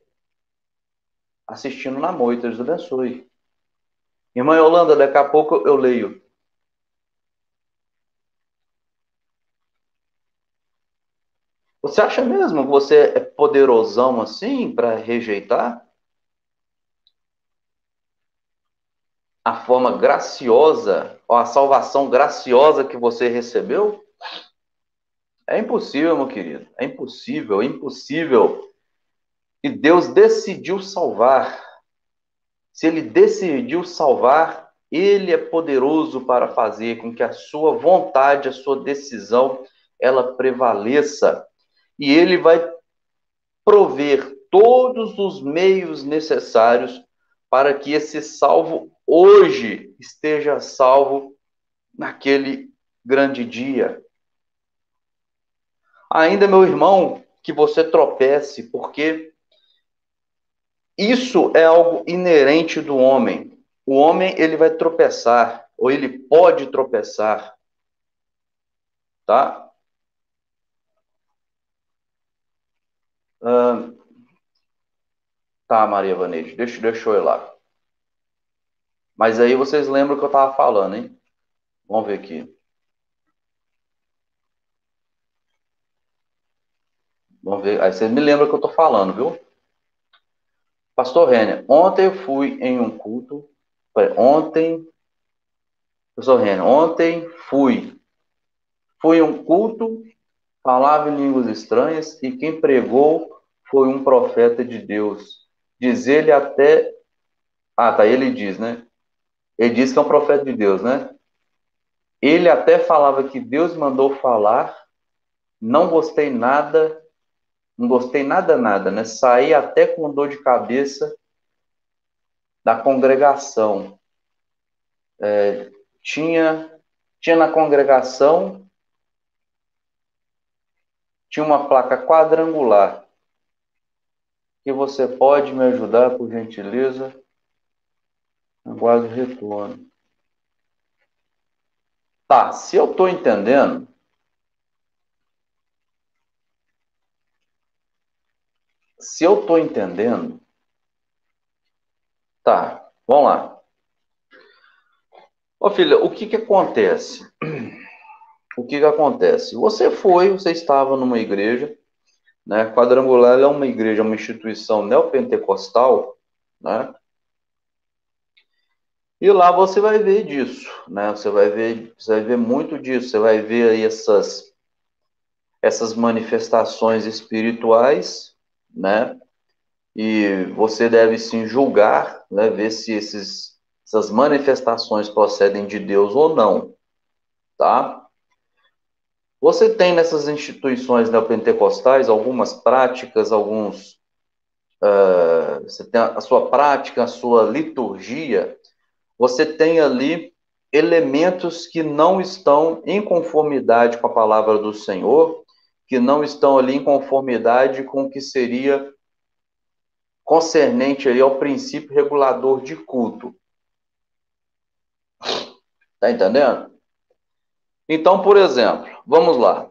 assistindo na moita, Deus abençoe. Irmã Yolanda, daqui a pouco eu leio. Você acha mesmo que você é poderosão assim para rejeitar a forma graciosa, ou a salvação graciosa que você recebeu? É impossível, meu querido. É impossível, é impossível. E Deus decidiu salvar. Se Ele decidiu salvar, Ele é poderoso para fazer com que a sua vontade, a sua decisão, ela prevaleça. E Ele vai prover todos os meios necessários para que esse salvo hoje esteja salvo naquele grande dia. Ainda, meu irmão, que você tropece, porque isso é algo inerente do homem. O homem, ele vai tropeçar, ou ele pode tropeçar, tá? Ah, tá, Maria Vaneide, deixa eu ir lá. Mas aí vocês lembram o que eu estava falando, hein? Vamos ver aqui. Vamos ver. Aí vocês me lembram o que eu estou falando, viu? Pastor Renner, ontem eu fui em um culto. Pastor Renner, ontem fui em um culto, falava em línguas estranhas, e quem pregou foi um profeta de Deus. Diz ele até. Ah, tá, ele diz, né? Ele diz que é um profeta de Deus, né? Ele até falava que Deus mandou falar, não gostei nada, não gostei nada, né? Saí até com dor de cabeça da congregação. Tinha, tinha na congregação, tinha uma placa quadrangular. Que você pode me ajudar, por gentileza? Aguardo o retorno. Tá, se eu estou entendendo, se eu estou entendendo, tá, vamos lá. Ô filha, o que que acontece? O que que acontece? Você estava numa igreja, né? Quadrangular é uma igreja, uma instituição neopentecostal, né? E lá você vai ver disso, né? Você vai ver muito disso. Você vai ver aí essas manifestações espirituais, né? E você deve sim julgar, né? Ver se essas manifestações procedem de Deus ou não, tá? Você tem nessas instituições neopentecostais algumas práticas, você tem a sua prática, a sua liturgia, você tem ali elementos que não estão em conformidade com a palavra do Senhor, que não estão ali em conformidade com o que seria concernente ali ao princípio regulador de culto. Tá entendendo? Então, por exemplo, vamos lá.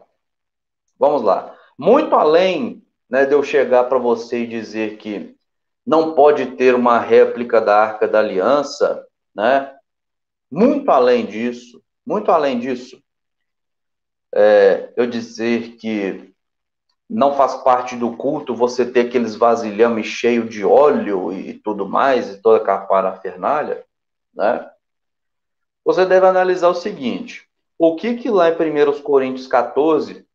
Muito além, né, de eu chegar para você e dizer que não pode ter uma réplica da Arca da Aliança, né? Muito além disso, eu dizer que não faz parte do culto você ter aqueles vasilhames cheios de óleo e tudo mais, e toda aquela parafernália, né? Você deve analisar o seguinte: o que lá em 1 Coríntios 14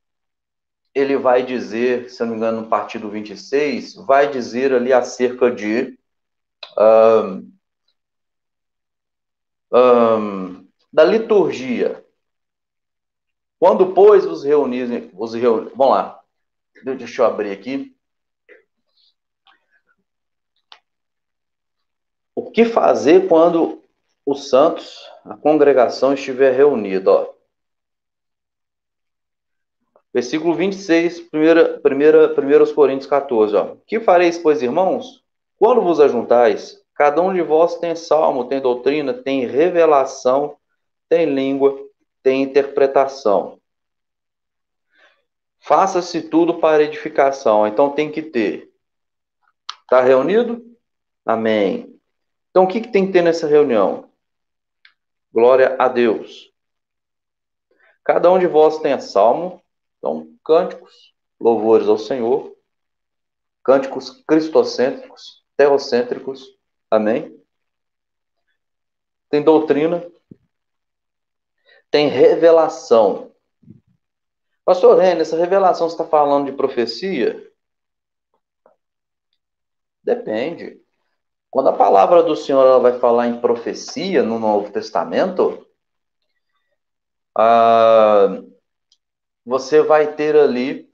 ele vai dizer, se eu não me engano, no partido 26, vai dizer ali acerca de da liturgia. Quando, pois, vamos lá, deixa eu abrir aqui. O que fazer quando os santos, a congregação estiver reunida? Ó. Versículo 26, 1 Coríntios 14. Ó. Que fareis, pois, irmãos? Quando vos ajuntais, cada um de vós tem salmo, tem doutrina, tem revelação, tem língua, tem interpretação. Faça-se tudo para edificação. Então tem que ter. Está reunido? Amém. Então o que tem que ter nessa reunião? Glória a Deus. Cada um de vós tem salmo, então cânticos, louvores ao Senhor, cânticos cristocêntricos, teocêntricos. Amém. Tem doutrina, tem revelação. Pastor René, essa revelação você está falando de profecia? Depende. Quando a palavra do Senhor ela vai falar em profecia no Novo Testamento, você vai ter ali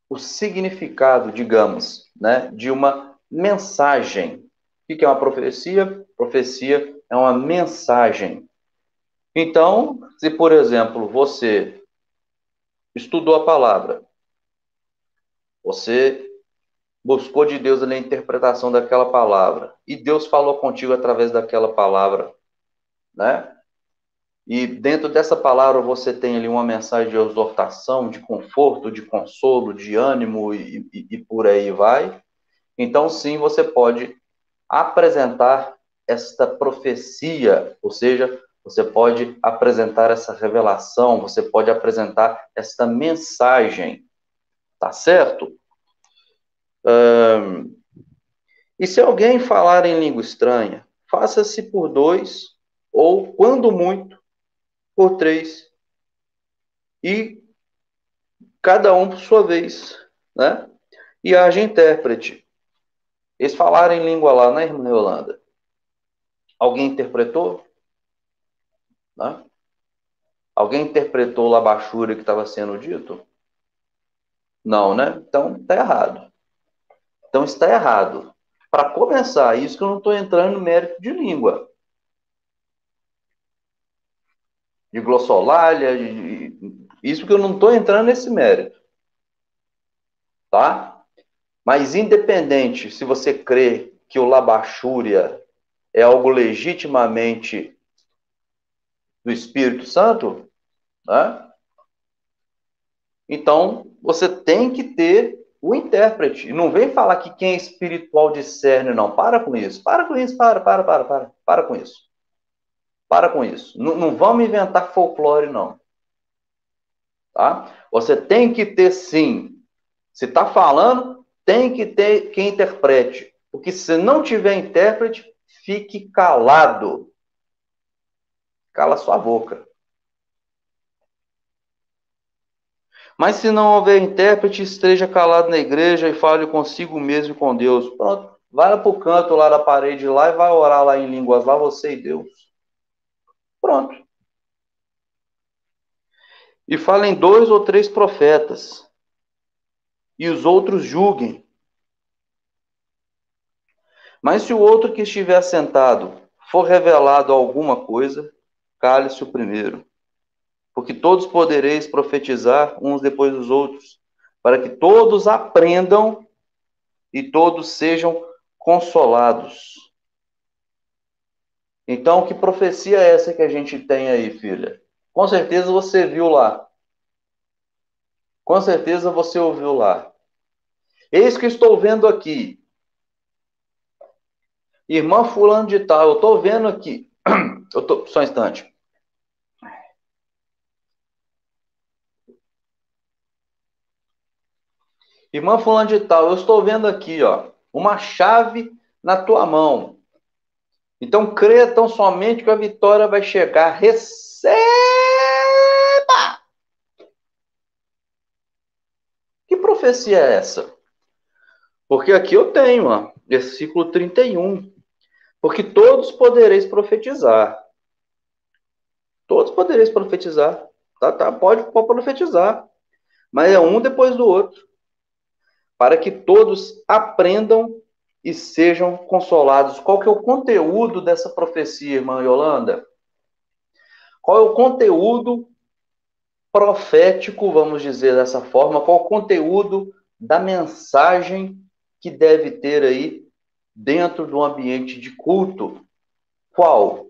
o significado, digamos, né, de uma mensagem. O que é uma profecia? Profecia é uma mensagem. Então, se, por exemplo, você estudou a palavra, você buscou de Deus ali a interpretação daquela palavra, e Deus falou contigo através daquela palavra, né? E dentro dessa palavra você tem ali uma mensagem de exortação, de conforto, de consolo, de ânimo e por aí vai. Então, sim, você pode apresentar esta profecia, ou seja, você pode apresentar essa revelação, você pode apresentar esta mensagem, tá certo? E se alguém falar em língua estranha, faça-se por dois, ou, quando muito, por três, e cada um por sua vez, né? E haja intérprete. Eles falaram em língua lá, né, irmã Yolanda? Alguém interpretou? Né? Alguém interpretou lá a baixura que estava sendo dito? Não, né? Então está errado. Então está errado. Para começar, isso que eu não estou entrando no mérito de língua, de glossolalia, isso que eu não estou entrando nesse mérito, tá? Mas independente se você crê que o labachúria é algo legitimamente do Espírito Santo, né? Então você tem que ter o intérprete. E não vem falar que quem é espiritual discerne, não. Para com isso. Para com isso. Para com isso. Para com isso. Não, não vamos inventar folclore, não. tá? Você tem que ter, sim. Se está falando, tem que ter quem interprete. Porque se não tiver intérprete, fique calado. Cala sua boca. Mas se não houver intérprete, esteja calado na igreja e fale consigo mesmo e com Deus. Pronto. Vai lá para o canto lá da parede lá e vai orar lá em línguas lá, você e Deus. Pronto. E falem 2 ou 3 profetas. E os outros julguem. Mas se o outro que estiver sentado for revelado alguma coisa, cale-se o primeiro. Porque todos podereis profetizar uns depois dos outros, para que todos aprendam e todos sejam consolados. Então, que profecia é essa que a gente tem aí, filha? Com certeza você viu lá. Com certeza você ouviu lá. Eis que estou vendo aqui. Irmã fulano de tal, eu estou vendo aqui. Só um instante. Irmã fulano de tal, eu estou vendo aqui, ó, uma chave na tua mão. Então creia tão somente que a vitória vai chegar. Receba! Que profecia é essa? Porque aqui eu tenho, ó, versículo 31. Porque todos podereis profetizar. Todos podereis profetizar. Tá, pode profetizar. Mas é um depois do outro. Para que todos aprendam e sejam consolados. Qual que é o conteúdo dessa profecia, irmã Yolanda? Qual é o conteúdo profético, vamos dizer dessa forma? Qual o conteúdo da mensagem que deve ter aí dentro do ambiente de culto? Qual?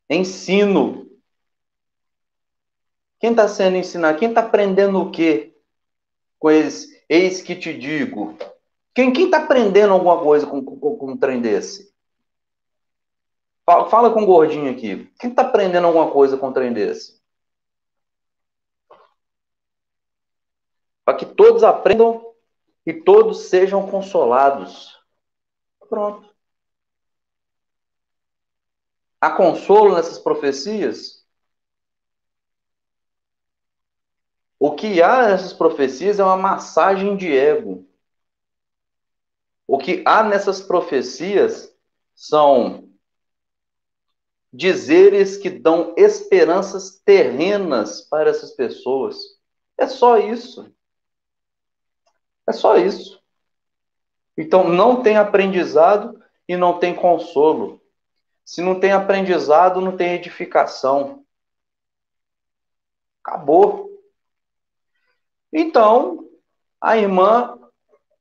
Ensino. Quem está sendo ensinado? Quem está aprendendo o quê com esse? Eis que te digo. Quem está aprendendo alguma coisa com um trem desse? Fala com o gordinho aqui. Quem está aprendendo alguma coisa com um trem desse? Para que todos aprendam e todos sejam consolados. Pronto. Há consolo nessas profecias? O que há nessas profecias é uma massagem de ego. O que há nessas profecias são dizeres que dão esperanças terrenas para essas pessoas. É só isso. É só isso. Então, não tem aprendizado e não tem consolo. Se não tem aprendizado, não tem edificação. Acabou. Então, a irmã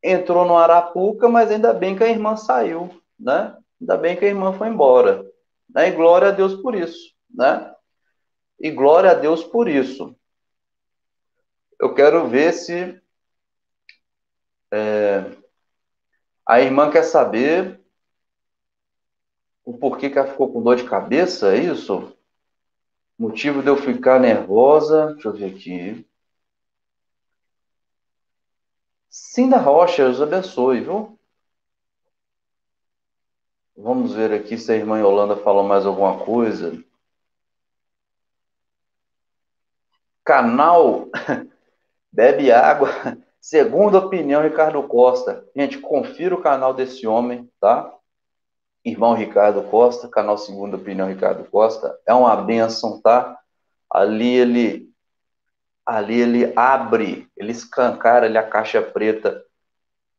entrou no Arapuca, mas ainda bem que a irmã saiu, né? Ainda bem que a irmã foi embora. Né? E glória a Deus por isso, né? E glória a Deus por isso. Eu quero ver se a irmã quer saber o porquê que ela ficou com dor de cabeça, é isso? Motivo de eu ficar nervosa, deixa eu ver aqui. Cinda Rocha, Deus abençoe, viu? Vamos ver aqui se a irmã Yolanda falou mais alguma coisa. Canal Bebe Água, segunda opinião, Ricardo Costa. Gente, confira o canal desse homem, tá? Irmão Ricardo Costa, canal Segunda Opinião, Ricardo Costa. É uma bênção, tá? Ali ele, ali ele abre, ele escancara ali a caixa preta,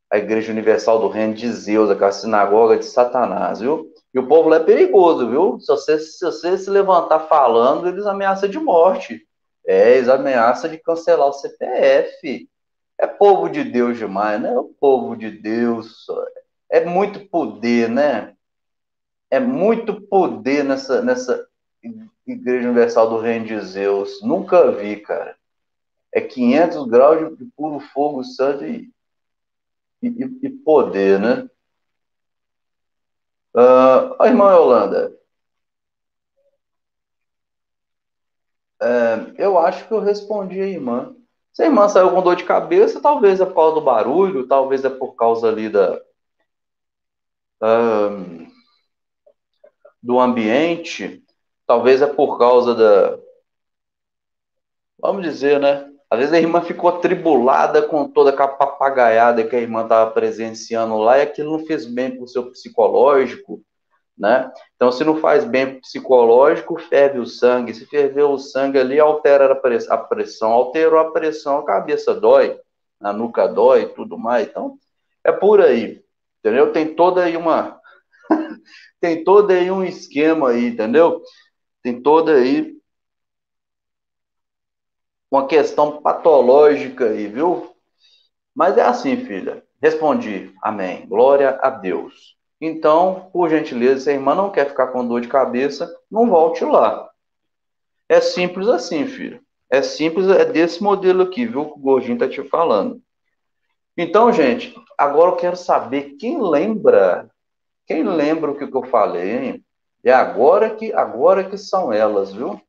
a Igreja Universal do Reino de Zeus, aquela sinagoga de Satanás, viu? E o povo lá é perigoso, viu? Se você se levantar falando, eles ameaçam de morte. É, eles ameaçam de cancelar o CPF. É povo de Deus demais, né? É o povo de Deus. É muito poder, né? É muito poder nessa Igreja Universal do Reino de Zeus. Nunca vi, cara. É 500 graus de puro fogo santo e poder, né? A irmã Yolanda, Eu acho que eu respondi a irmã. Se a irmã saiu com dor de cabeça, talvez é por causa do barulho, talvez é por causa ali do ambiente, talvez é por causa vamos dizer, né? Às vezes a irmã ficou atribulada com toda aquela papagaiada que a irmã estava presenciando lá e aquilo não fez bem para o seu psicológico, né? Então, se não faz bem para o psicológico, ferve o sangue. Se ferveu o sangue ali, altera a pressão. Alterou a pressão, a cabeça dói, a nuca dói e tudo mais. Então, é por aí, entendeu? Tem todo aí um esquema aí, entendeu? Tem toda aí uma questão patológica aí, viu? Mas é assim, filha. Respondi, amém. Glória a Deus. Então, por gentileza, se a irmã não quer ficar com dor de cabeça, não volte lá. É simples assim, filho. É simples, é desse modelo aqui, viu? Que o Gordinho tá te falando. Então, gente, agora eu quero saber quem lembra o que eu falei, hein? É agora que são elas, viu?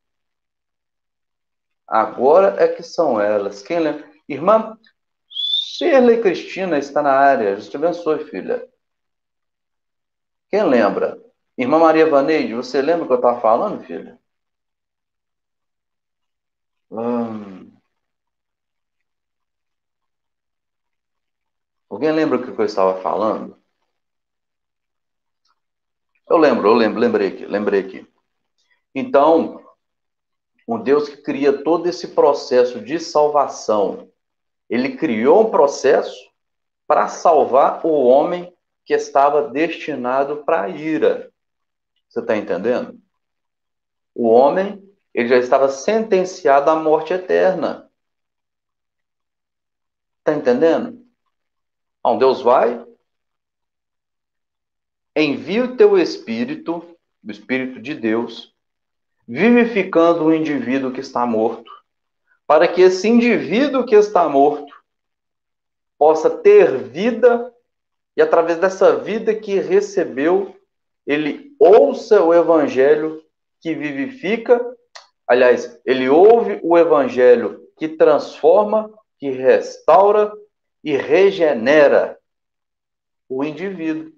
Agora é que são elas. Quem lembra? Irmã Shirley Cristina está na área. Deus te abençoe, filha. Quem lembra? Irmã Maria Vaneide, você lembra o que eu estava falando, filha? Hum, alguém lembra o que eu estava falando? Lembrei aqui. Então, um Deus que cria todo esse processo de salvação, ele criou um processo para salvar o homem que estava destinado para a ira. Você está entendendo? O homem, ele já estava sentenciado à morte eterna. Está entendendo? Então, Deus vai, envia o teu espírito, o espírito de Deus, vivificando o indivíduo que está morto, para que esse indivíduo que está morto possa ter vida e, através dessa vida que recebeu, ele ouça o evangelho que vivifica. Aliás, ele ouve o evangelho que transforma, que restaura e regenera o indivíduo.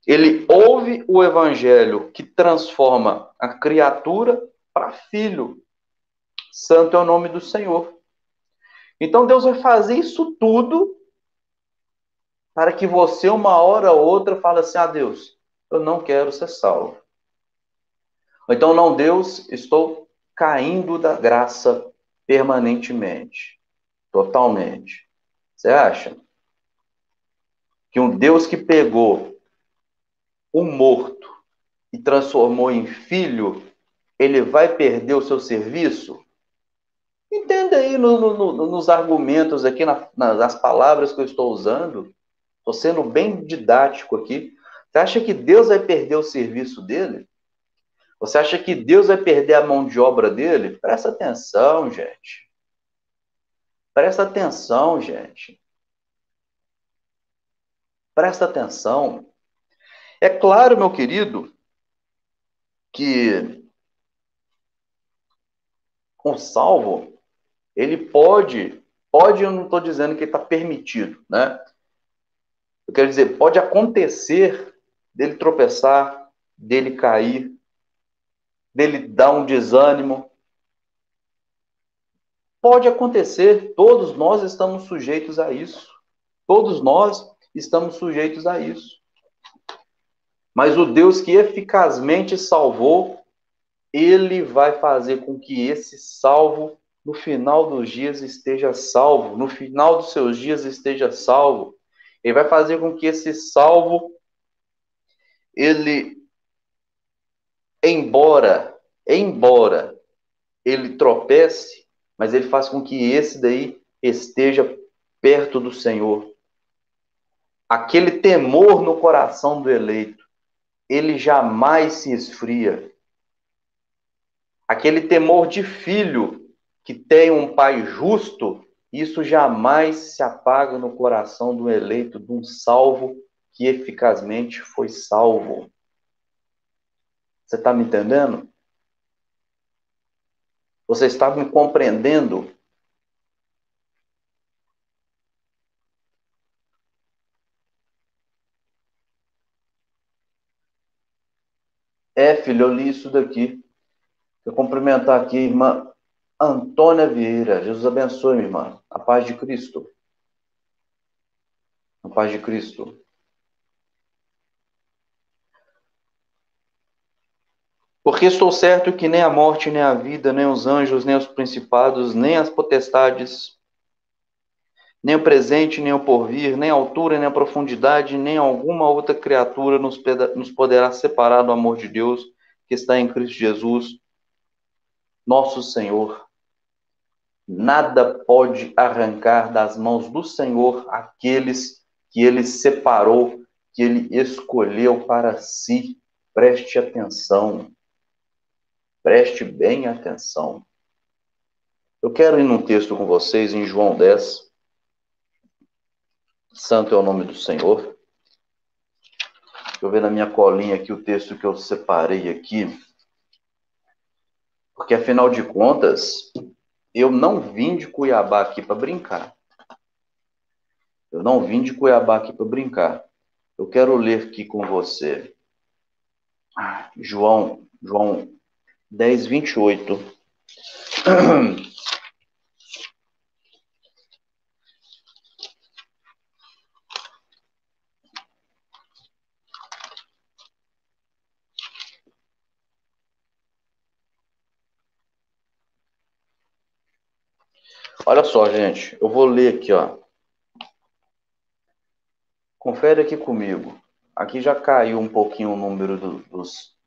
Ele ouve o evangelho que transforma a criatura para filho. Santo é o nome do Senhor. Então Deus vai fazer isso tudo para que você, uma hora ou outra, fale assim: ah, Deus, eu não quero ser salvo. Ou então, não, Deus, estou caindo da graça permanentemente, totalmente. Você acha que um Deus que pegou um morto e transformou em filho, ele vai perder o seu serviço? Entenda aí nos argumentos aqui, nas palavras que eu estou usando. Estou sendo bem didático aqui. Você acha que Deus vai perder o serviço dele? Você acha que Deus vai perder a mão de obra dele? Presta atenção, gente. Presta atenção, gente. Presta atenção. É claro, meu querido, que um salvo, ele pode, eu não estou dizendo que está permitido, né? Eu quero dizer, pode acontecer dele tropeçar, dele cair, dele dar um desânimo. Pode acontecer, todos nós estamos sujeitos a isso. Todos nós estamos sujeitos a isso. Mas o Deus que eficazmente salvou, ele vai fazer com que esse salvo, no final dos dias, esteja salvo. No final dos seus dias, esteja salvo. Ele vai fazer com que esse salvo, ele, embora ele tropece, mas ele faz com que esse daí esteja perto do Senhor. Aquele temor no coração do eleito, ele jamais se esfria. Aquele temor de filho que tem um pai justo, isso jamais se apaga no coração do eleito, de um salvo que eficazmente foi salvo. Você está me entendendo? Você está me compreendendo? É, filho, eu li isso daqui. Eu cumprimentar aqui, irmã Antônia Vieira. Jesus abençoe, minha irmã. A paz de Cristo. A paz de Cristo. Porque estou certo que nem a morte, nem a vida, nem os anjos, nem os principados, nem as potestades, nem o presente, nem o porvir, nem a altura, nem a profundidade, nem alguma outra criatura nos poderá separar do amor de Deus que está em Cristo Jesus, nosso Senhor. Nada pode arrancar das mãos do Senhor aqueles que ele separou, que ele escolheu para si. Preste atenção, preste bem atenção. Eu quero ir num texto com vocês em João 10. Santo é o nome do Senhor. Deixa eu ver na minha colinha aqui o texto que eu separei aqui. Porque, afinal de contas, eu não vim de Cuiabá aqui para brincar. Eu não vim de Cuiabá aqui para brincar. Eu quero ler aqui com você. João 10, 28. Olha só, gente. Eu vou ler aqui, ó. Confere aqui comigo. Aqui já caiu um pouquinho o número dos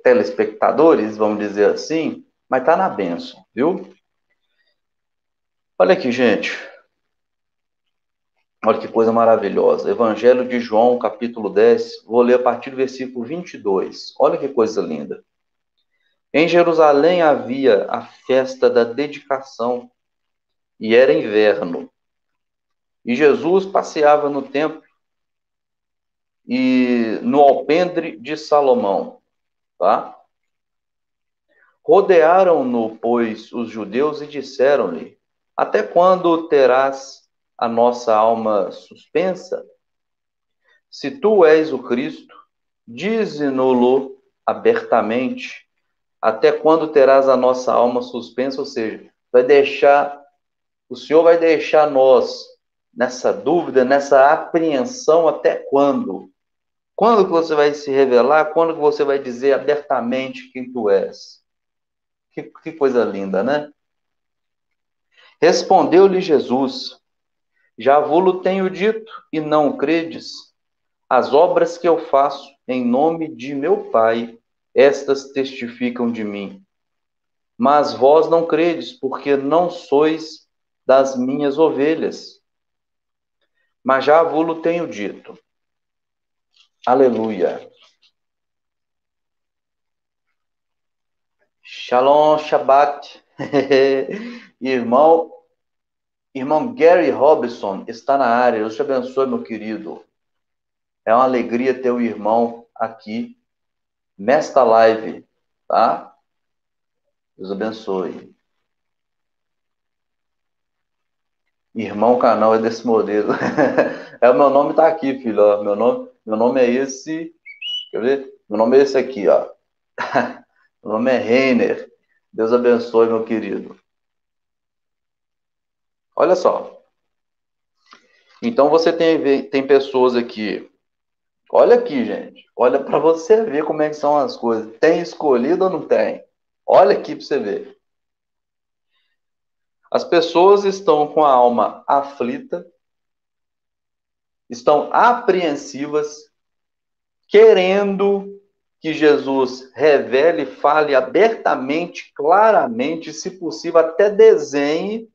telespectadores, vamos dizer assim, mas tá na bênção, viu? Olha aqui, gente. Olha que coisa maravilhosa. Evangelho de João, capítulo 10. Vou ler a partir do versículo 22. Olha que coisa linda. Em Jerusalém havia a festa da dedicação, e era inverno. E Jesus passeava no templo e no alpendre de Salomão, tá? Rodearam-no, pois, os judeus e disseram-lhe: Até quando terás a nossa alma suspensa? Se tu és o Cristo, dize-no-lo abertamente. Até quando terás a nossa alma suspensa? Ou seja, o Senhor vai deixar nós nessa dúvida, nessa apreensão até quando? Quando que você vai se revelar? Quando que você vai dizer abertamente quem tu és? Que coisa linda, né? Respondeu-lhe Jesus: Já vou-lo tenho dito, e não credes? As obras que eu faço em nome de meu Pai, estas testificam de mim. Mas vós não credes, porque não sois das minhas ovelhas. Mas já vou-lo tenho dito. Aleluia. Shalom, Shabbat. Irmão Gary Robinson está na área. Deus te abençoe, meu querido. É uma alegria ter o irmão aqui nesta live, tá? Deus abençoe. Irmão canal é desse modelo. O meu nome tá aqui, filho. Ó. Meu nome é esse. Quer ver? Meu nome é esse aqui, ó. Meu nome é Reiner. Deus abençoe, meu querido. Olha só. Então você tem pessoas aqui. Olha aqui, gente. Olha para você ver como é que são as coisas. Tem escolhido ou não tem? Olha aqui para você ver. As pessoas estão com a alma aflita, estão apreensivas, querendo que Jesus revele, fale abertamente, claramente, se possível, até desenhe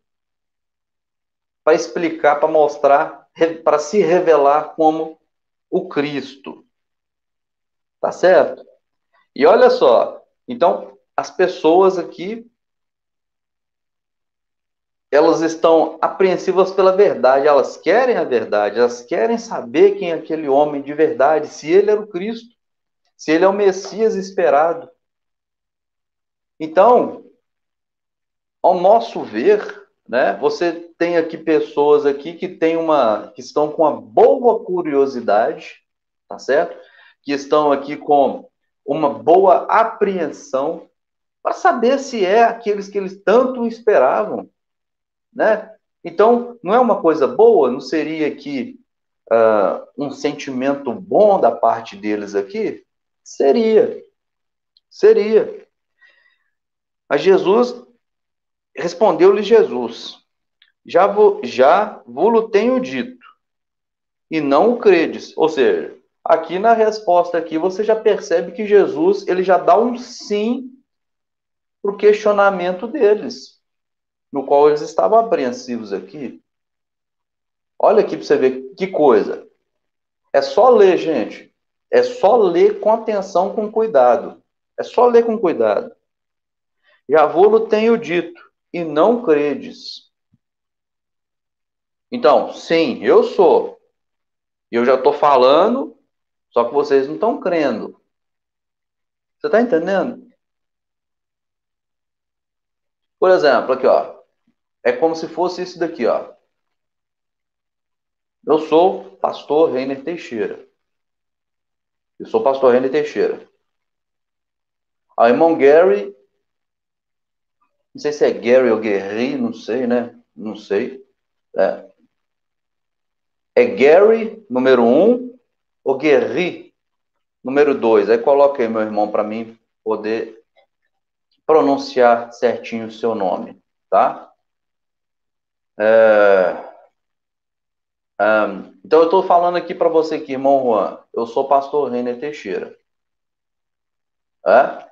para explicar, para mostrar, para se revelar como o Cristo. Tá certo? E olha só, então as pessoas aqui, elas estão apreensivas pela verdade, elas querem a verdade, elas querem saber quem é aquele homem de verdade, se ele era o Cristo, se ele é o Messias esperado. Então, ao nosso ver, né, você tem aqui pessoas aqui que estão com uma boa curiosidade, tá certo? Que estão aqui com uma boa apreensão para saber se é aqueles que eles tanto esperavam, né? Então, não é uma coisa boa? Não seria que um sentimento bom da parte deles aqui? Seria, seria. A Jesus, respondeu-lhe Jesus, já vos tenho dito, e não o credes. Ou seja, aqui na resposta aqui você já percebe que Jesus ele já dá um sim para o questionamento deles, no qual eles estavam apreensivos aqui. Olha aqui para você ver que coisa. É só ler, gente. É só ler com atenção, com cuidado. É só ler com cuidado. Já vou-lo tenho dito, e não credes. Então, sim, eu sou. E eu já estou falando, só que vocês não estão crendo. Você está entendendo? Por exemplo, aqui, ó. É como se fosse isso daqui, ó. Eu sou pastor Reiner Teixeira. Eu sou pastor Reiner Teixeira. A irmão Gary, não sei se é Gary ou Gary, não sei, né? Não sei. É Gary, número 1, ou Gary, número 2. Aí coloca aí, meu irmão, para mim poder pronunciar certinho o seu nome, tá? Então eu estou falando aqui para você aqui, irmão Juan. Eu sou pastor Reiner Teixeira. É?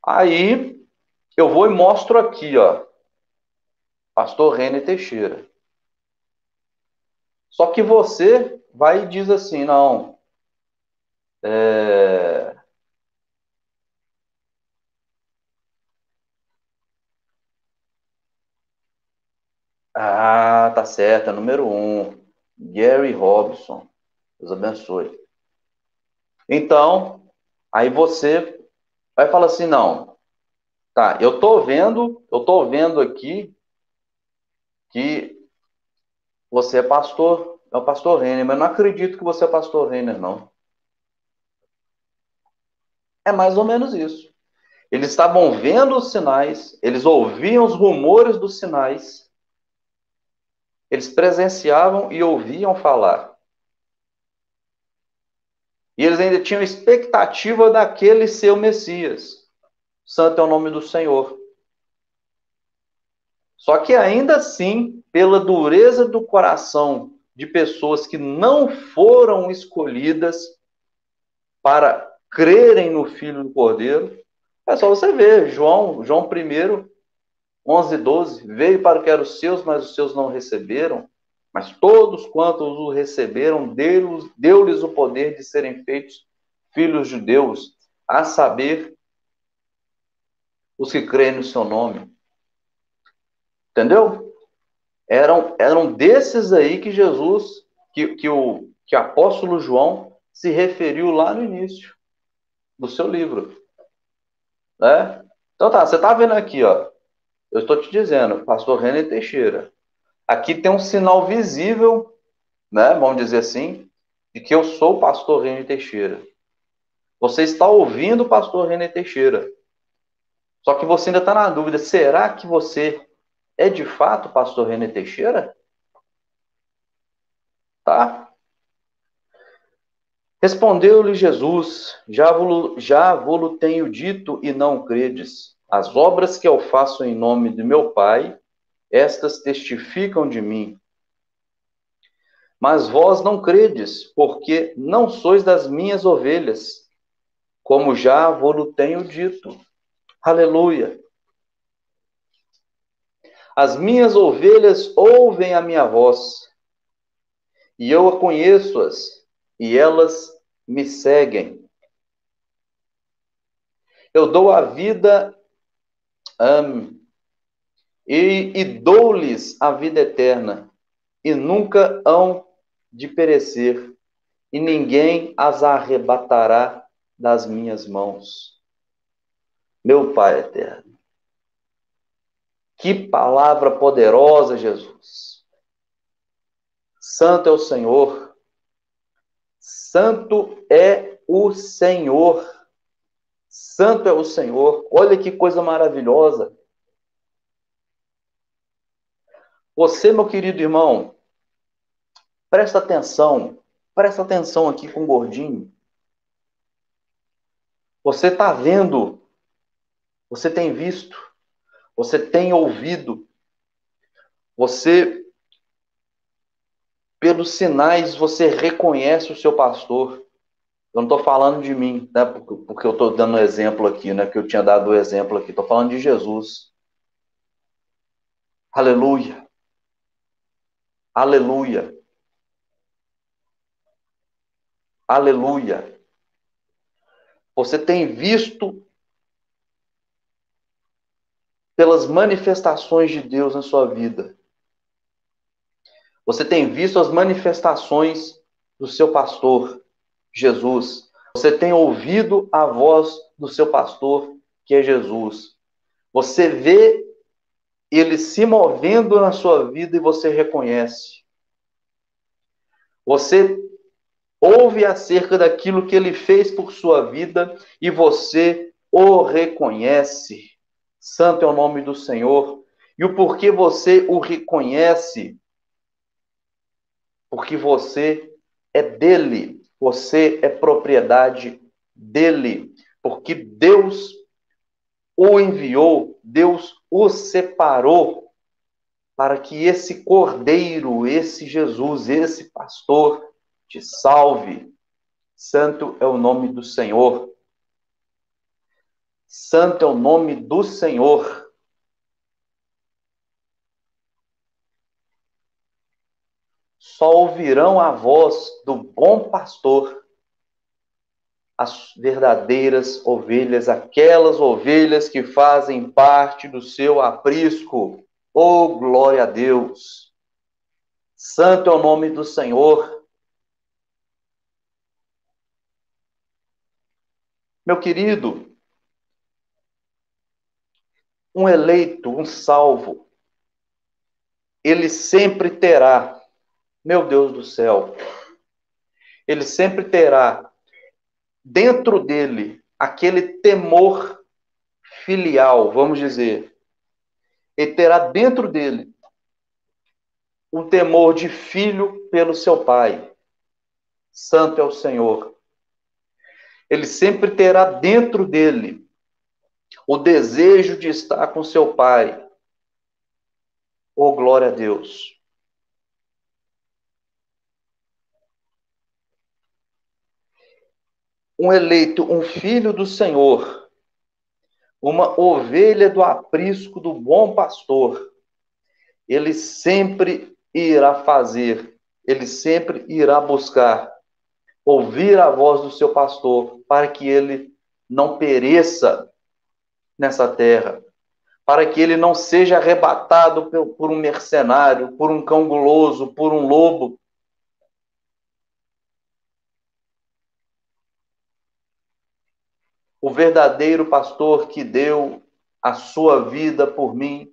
Aí eu vou e mostro aqui, ó. Pastor Reiner Teixeira. Só que você vai e diz assim, não. É... Ah, tá certo, é número 1. Gary Robson. Deus abençoe. Então, aí você vai falar assim, não, tá, eu tô vendo aqui que você é pastor, é o pastor Renner, mas eu não acredito que você é pastor Renner, não. É mais ou menos isso. Eles estavam vendo os sinais, eles ouviam os rumores dos sinais, eles presenciavam e ouviam falar. E eles ainda tinham expectativa daquele ser o Messias. Santo é o nome do Senhor. Só que ainda assim, pela dureza do coração de pessoas que não foram escolhidas para crerem no Filho do Cordeiro, é só você ver, João 1, 11:12, veio para o que eram os seus, mas os seus não receberam, mas todos quantos o receberam, deu-lhes o poder de serem feitos filhos de Deus, a saber, os que creem no seu nome. Entendeu? Eram desses aí que Jesus, que o apóstolo João se referiu lá no início do seu livro, né? Então tá, você tá vendo aqui, ó. Eu estou te dizendo, pastor René Teixeira. Aqui tem um sinal visível, né? Vamos dizer assim, de que eu sou o pastor René Teixeira. Você está ouvindo o pastor René Teixeira. Só que você ainda está na dúvida, será que você é de fato o pastor René Teixeira? Tá? Respondeu-lhe Jesus, já vou-lo tenho dito e não credes. As obras que eu faço em nome de meu Pai, estas testificam de mim. Mas vós não credes, porque não sois das minhas ovelhas, como já vou-lo tenho dito. Aleluia. As minhas ovelhas ouvem a minha voz, e eu a conheço-as, e elas me seguem. Eu dou a vida e dou-lhes a vida eterna, e nunca hão de perecer, e ninguém as arrebatará das minhas mãos. Meu Pai eterno. Que palavra poderosa, Jesus. Santo é o Senhor. Santo é o Senhor. Santo é o Senhor. Olha que coisa maravilhosa. Você, meu querido irmão, presta atenção. Presta atenção aqui com o gordinho. Você está vendo, você tem visto, você tem ouvido, você, pelos sinais, você reconhece o seu pastor. Eu não estou falando de mim, né? Porque eu estou dando exemplo aqui, né? Que eu tinha dado o exemplo aqui. Estou falando de Jesus. Aleluia. Aleluia. Aleluia. Você tem visto pelas manifestações de Deus na sua vida. Você tem visto as manifestações do seu pastor, Jesus. Você tem ouvido a voz do seu pastor, que é Jesus. Você vê ele se movendo na sua vida e você reconhece. Você ouve acerca daquilo que ele fez por sua vida e você o reconhece. Santo é o nome do Senhor. E o porquê você o reconhece? Porque você é dele. Você é propriedade dele. Porque Deus o enviou, Deus o separou para que esse cordeiro, esse Jesus, esse pastor te salve. Santo é o nome do Senhor. Santo é o nome do Senhor. Só ouvirão a voz do bom pastor as verdadeiras ovelhas, aquelas ovelhas que fazem parte do seu aprisco. Oh, glória a Deus! Santo é o nome do Senhor. Meu querido, um eleito, um salvo, ele sempre terá, meu Deus do céu, ele sempre terá dentro dele aquele temor filial, vamos dizer. Ele terá dentro dele o temor de filho pelo seu pai. Santo é o Senhor. Ele sempre terá dentro dele o desejo de estar com seu pai. Oh, glória a Deus. Um eleito, um filho do Senhor, uma ovelha do aprisco do bom pastor, ele sempre irá fazer, ele sempre irá buscar ouvir a voz do seu pastor, para que ele não pereça nessa terra, para que ele não seja arrebatado por um mercenário, por um cão guloso, por um lobo. O verdadeiro pastor que deu a sua vida por mim,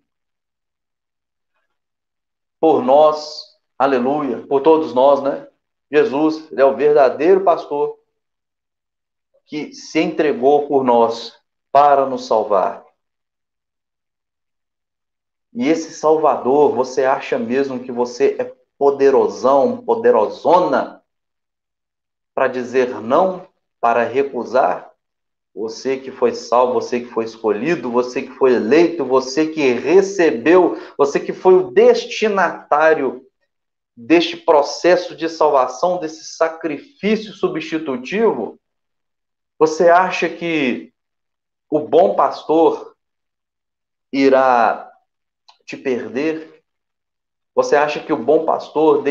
por nós, aleluia, por todos nós, né? Jesus, ele é o verdadeiro pastor que se entregou por nós para nos salvar. E esse Salvador, você acha mesmo que você é poderosão, poderosona para dizer não, para recusar? Você que foi salvo, você que foi escolhido, você que foi eleito, você que recebeu, você que foi o destinatário deste processo de salvação, desse sacrifício substitutivo, você acha que o bom pastor irá te perder? Você acha que o bom pastor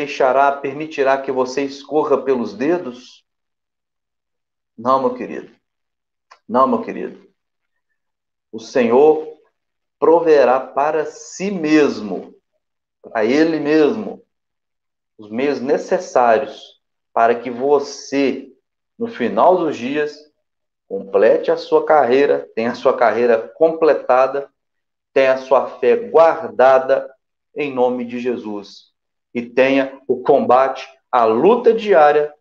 permitirá que você escorra pelos dedos? Não, meu querido. Não, meu querido. O Senhor proverá para si mesmo, para Ele mesmo, os meios necessários para que você, no final dos dias, Complete a sua carreira, tenha a sua carreira completada, tenha a sua fé guardada em nome de Jesus. E tenha o combate, a luta diária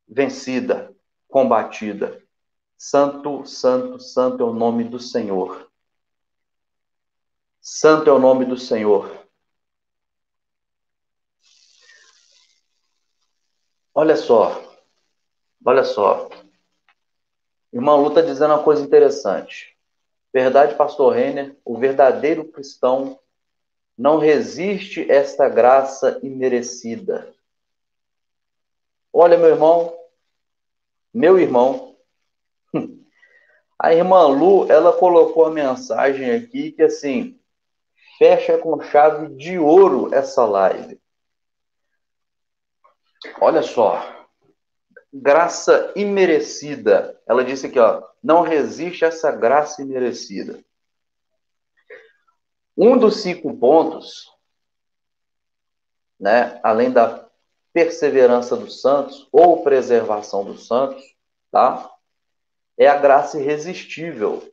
vencida, combatida. Santo, santo, santo é o nome do Senhor. Santo é o nome do Senhor. Olha só, olha só. Irmão Lu está dizendo uma coisa interessante. Verdade, pastor Renner, o verdadeiro cristão não resiste a esta graça imerecida. Olha, meu irmão, a irmã Lu, ela colocou a mensagem aqui que, assim, fecha com chave de ouro essa live. Olha só, graça imerecida. Ela disse aqui, ó, não resiste a essa graça imerecida. Um dos 5 pontos, né, além da perseverança dos santos ou preservação dos santos, tá? É a graça irresistível.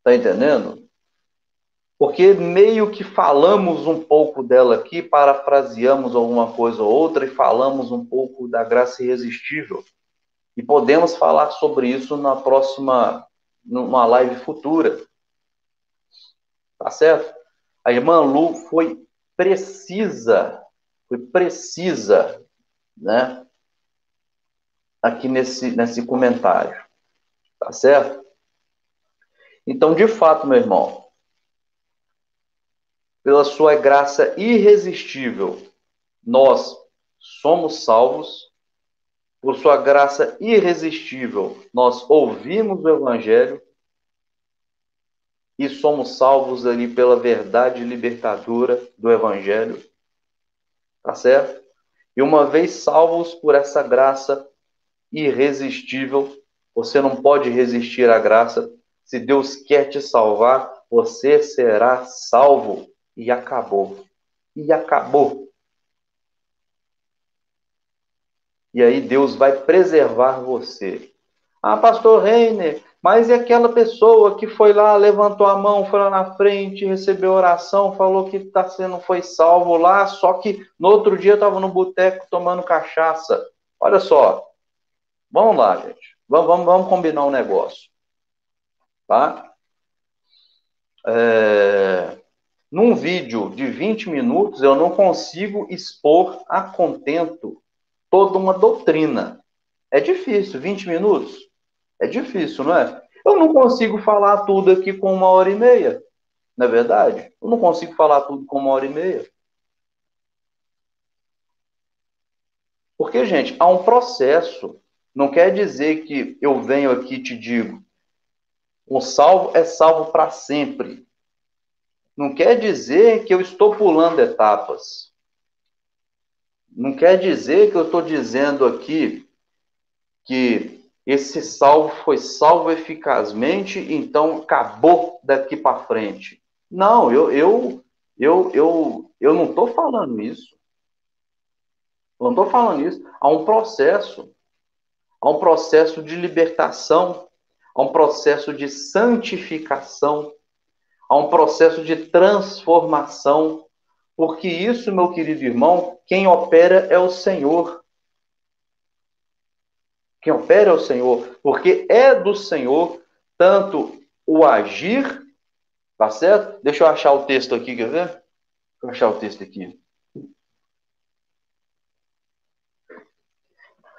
Tá entendendo? Porque meio que falamos um pouco dela aqui, parafraseamos alguma coisa ou outra e falamos um pouco da graça irresistível. E podemos falar sobre isso numa live futura. Tá certo? A irmã Lu foi precisa, né? Aqui nesse comentário. Tá certo? Então, de fato, meu irmão, pela sua graça irresistível, nós somos salvos. Por sua graça irresistível, nós ouvimos o Evangelho e somos salvos ali pela verdade libertadora do Evangelho. Tá certo? E uma vez salvos por essa graça irresistível, você não pode resistir à graça. Se Deus quer te salvar, você será salvo. E acabou. E acabou. E aí Deus vai preservar você. Ah, pastor Reiner, mas e aquela pessoa que foi lá, levantou a mão, foi lá na frente, recebeu oração, falou que foi salvo lá, só que no outro dia estava no boteco tomando cachaça. Olha só, vamos lá, gente. Vamos combinar um negócio. Tá? Num vídeo de 20 minutos, eu não consigo expor a contento toda uma doutrina. É difícil, 20 minutos? É difícil, não é? Eu não consigo falar tudo aqui com 1h30, não é verdade? Eu não consigo falar tudo com 1h30. Porque, gente, há um processo. Não quer dizer que eu venho aqui e te digo, o salvo é salvo para sempre. Não quer dizer que eu estou pulando etapas. Não quer dizer que eu estou dizendo aqui que esse salvo foi salvo eficazmente, então acabou daqui para frente. Não, eu não estou falando isso. Eu não estou falando isso. Há um processo. Há um processo de libertação. Há um processo de santificação. Há um processo de transformação. Porque isso, meu querido irmão, quem opera é o Senhor. Quem opera é o Senhor. Porque é do Senhor tanto o agir, tá certo? Deixa eu achar o texto aqui, quer ver? Deixa eu achar o texto aqui.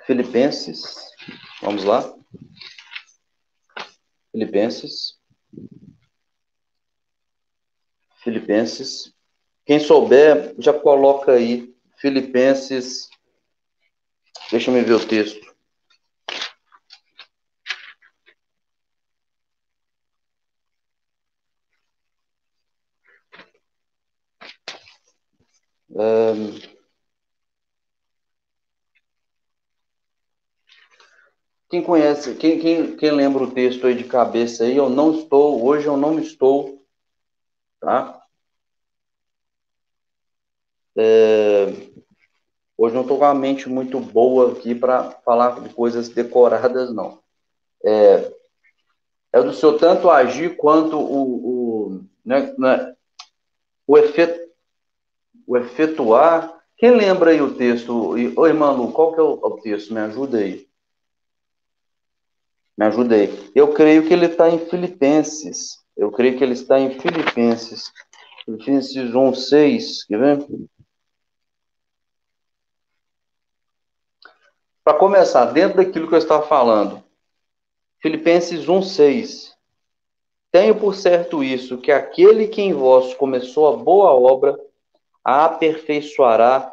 Filipenses. Vamos lá. Filipenses. Filipenses. Quem souber, já coloca aí. Filipenses. Deixa eu ver o texto. Quem conhece, quem lembra o texto aí de cabeça aí, hoje eu não estou, tá? Hoje não estou com a mente muito boa aqui para falar de coisas decoradas, não. É do Senhor tanto agir quanto o, o efetuar. Quem lembra aí o texto? Oi, Manu, qual que é o texto? Me ajuda aí. Me ajuda aí. Eu creio que ele está em Filipenses. Eu creio que ele está em Filipenses. Filipenses 1:6. Quer ver? Para começar, dentro daquilo que eu estava falando. Filipenses 1:6. Tenho por certo isso, que aquele que em vós começou a boa obra, a aperfeiçoará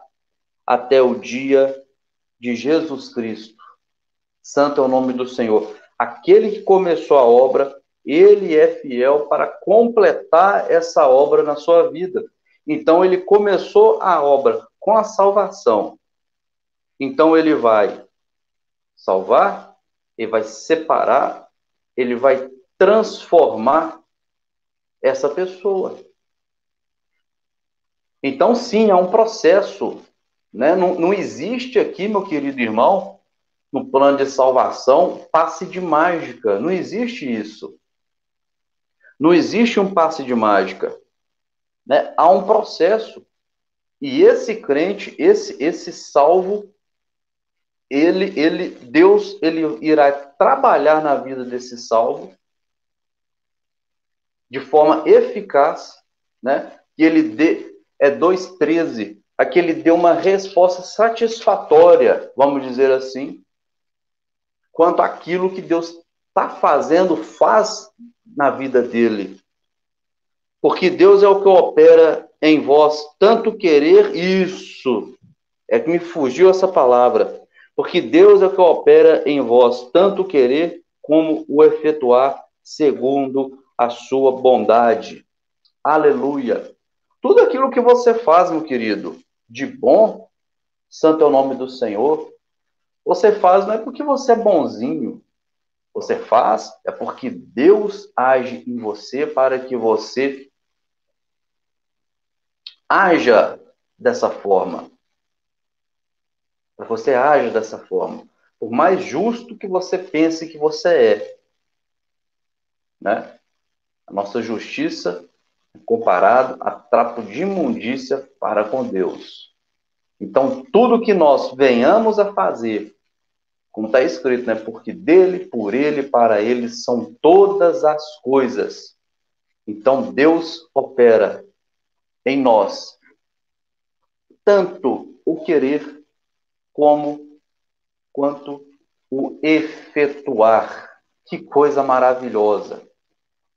até o dia de Jesus Cristo. Santo é o nome do Senhor. Aquele que começou a obra, ele é fiel para completar essa obra na sua vida. Então, ele começou a obra com a salvação. Então, ele vai salvar, ele vai separar, ele vai transformar essa pessoa. Então, sim, há um processo, né? Não existe aqui, meu querido irmão, no plano de salvação, passe de mágica. Não existe isso. Não existe um passe de mágica, né? Há um processo. E esse crente, esse salvo, Deus, ele irá trabalhar na vida desse salvo de forma eficaz, né? E ele dê, 2:13, aqui ele deu uma resposta satisfatória, vamos dizer assim, quanto àquilo que Deus está fazendo, faz na vida dele. Porque Deus é o que opera em vós, tanto querer, isso, é que me fugiu essa palavra, porque Deus é o que opera em vós, tanto querer como o efetuar segundo a sua bondade. Aleluia. Tudo aquilo que você faz, meu querido, de bom, santo é o nome do Senhor, você faz não é porque você é bonzinho, você faz é porque Deus age em você para que você haja dessa forma. Para que você haja dessa forma. Por mais justo que você pense que você é, né? A nossa justiça é comparado a trapo de imundícia para com Deus. Então, tudo que nós venhamos a fazer, como está escrito, né? Porque dele, por ele, para ele são todas as coisas. Então, Deus opera em nós tanto o querer como quanto o efetuar. Que coisa maravilhosa!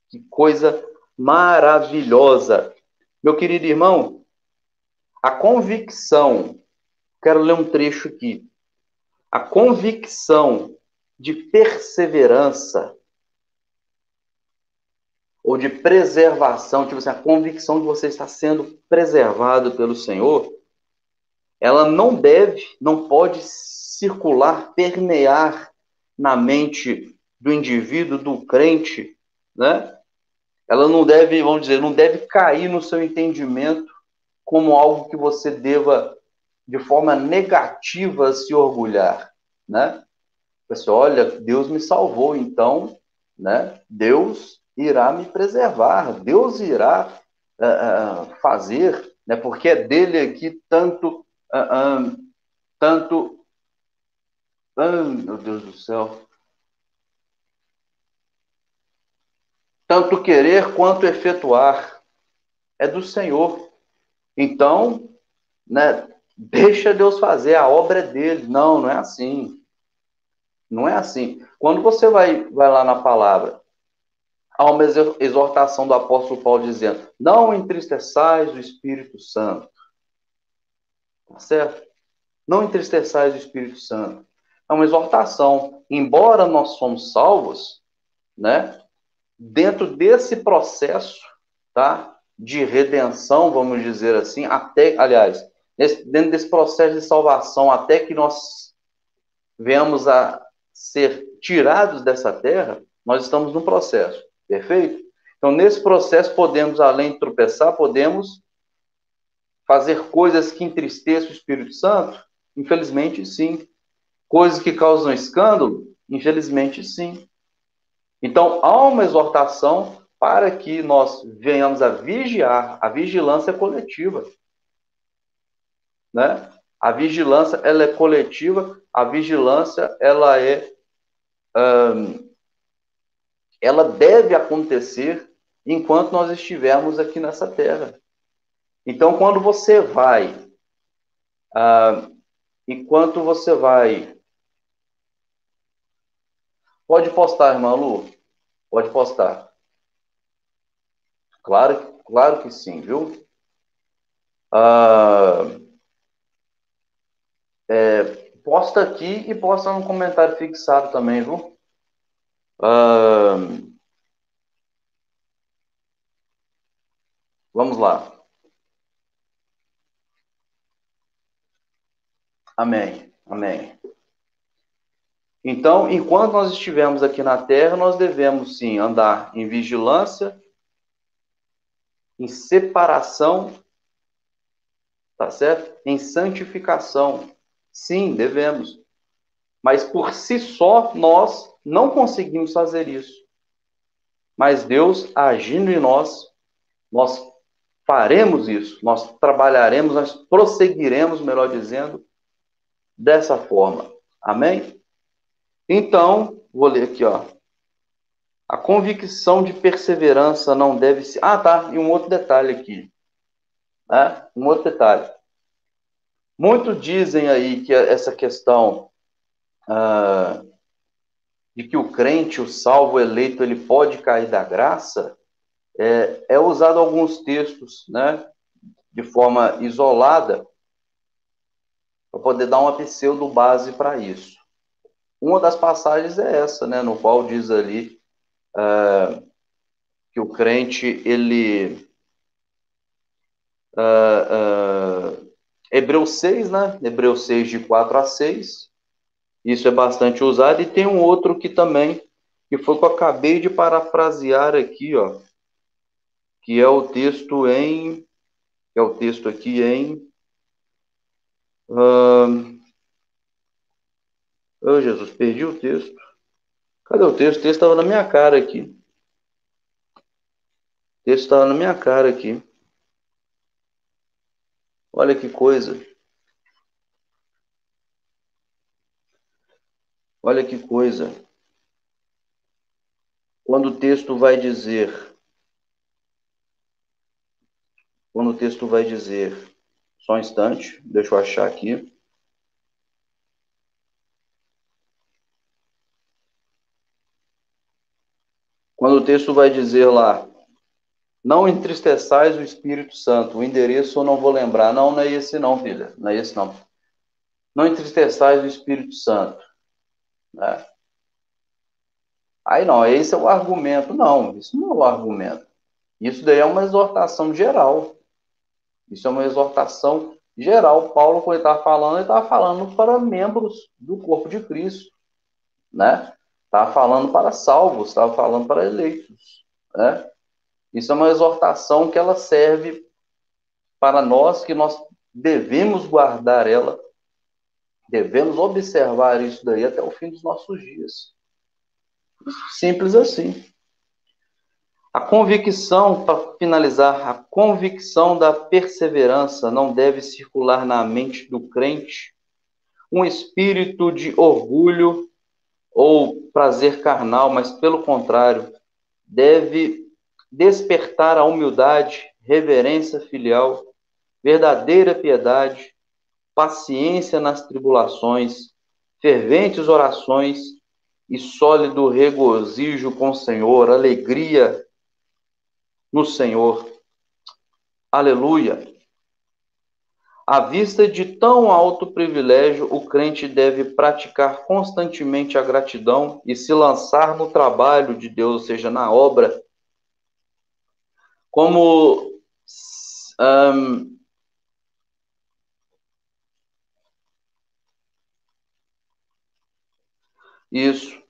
Que coisa maravilhosa! Meu querido irmão, a convicção, quero ler um trecho aqui. A convicção de perseverança ou de preservação, tipo assim, a convicção de você estar sendo preservado pelo Senhor, ela não pode circular, permear na mente do indivíduo, do crente, né? Ela não deve, vamos dizer, não deve cair no seu entendimento como algo que você deva, de forma negativa, se orgulhar, né? Pessoal, olha, Deus me salvou, então, né? Deus irá me preservar, Deus irá fazer, né? Porque é dele aqui tanto, meu Deus do céu, tanto querer quanto efetuar, é do Senhor. Então, né? Deixa Deus fazer, a obra é dele. Não, não é assim. Não é assim. Quando você vai lá na palavra, há uma exortação do apóstolo Paulo dizendo: não entristeçais o Espírito Santo. Tá certo? Não entristeçais o Espírito Santo. É uma exortação. Embora nós somos salvos, né? Dentro desse processo, tá? De redenção, vamos dizer assim, aliás, dentro desse processo de salvação, até que nós venhamos a ser tirados dessa terra, nós estamos num processo, perfeito? Então, nesse processo, podemos, além de tropeçar, podemos fazer coisas que entristeçam o Espírito Santo? Infelizmente, sim. Coisas que causam escândalo? Infelizmente, sim. Então, há uma exortação para que nós venhamos a vigiar. A vigilância é coletiva, né? A vigilância, ela é coletiva. A vigilância, ela deve acontecer enquanto nós estivermos aqui nessa terra. Então, enquanto você vai, pode postar, irmã Lu, pode postar. Claro que sim, viu? Posta aqui e posta no comentário fixado também, viu? Vamos lá. Amém. Amém. Então, enquanto nós estivermos aqui na terra, nós devemos sim andar em vigilância, em separação, tá certo? Em santificação. Sim, devemos. Mas por si só, nós não conseguimos fazer isso. Mas Deus, agindo em nós faremos isso. Nós trabalharemos, nós prosseguiremos, melhor dizendo, dessa forma. Amém? Então, vou ler aqui, ó. A convicção de perseverança não deve ser... Ah, tá. E um outro detalhe aqui. Né? Um outro detalhe. Muitos dizem aí que essa questão de que o crente, o salvo, o eleito, ele pode cair da graça, é usado alguns textos, né, de forma isolada, para poder dar uma pseudo-base para isso. Uma das passagens é essa, né, no qual diz ali que o crente, ele... Hebreus 6, né? Hebreus 6, de 4 a 6. Isso é bastante usado. E tem um outro que também, que foi que eu acabei de parafrasear aqui, ó, que é o texto em... Que é o texto aqui em... Oh, Jesus, perdi o texto. Cadê o texto? O texto estava na minha cara aqui. O texto estava na minha cara aqui. Olha que coisa. Olha que coisa. Quando o texto vai dizer... Quando o texto vai dizer... Só um instante, deixa eu achar aqui. Quando o texto vai dizer lá, não entristeçais o Espírito Santo, o endereço eu não vou lembrar. Não, não é esse não, filha. Não é esse não. Não entristeçais o Espírito Santo. Né? Aí não, esse é o argumento. Não, isso não é o argumento. Isso daí é uma exortação geral. Isso é uma exortação geral. Paulo, quando ele estava falando para membros do corpo de Cristo. Né? Estava falando para salvos, estava falando para eleitos. Né? Isso é uma exortação que ela serve para nós, que nós devemos guardar ela, devemos observar isso daí até o fim dos nossos dias. Simples assim. A convicção, para finalizar, a convicção da perseverança não deve circular na mente do crente um espírito de orgulho ou prazer carnal, mas pelo contrário, deve despertar a humildade, reverência filial, verdadeira piedade, paciência nas tribulações, ferventes orações e sólido regozijo com o Senhor, alegria no Senhor. Aleluia! À vista de tão alto privilégio, o crente deve praticar constantemente a gratidão e se lançar no trabalho de Deus, ou seja, na obra, como isso,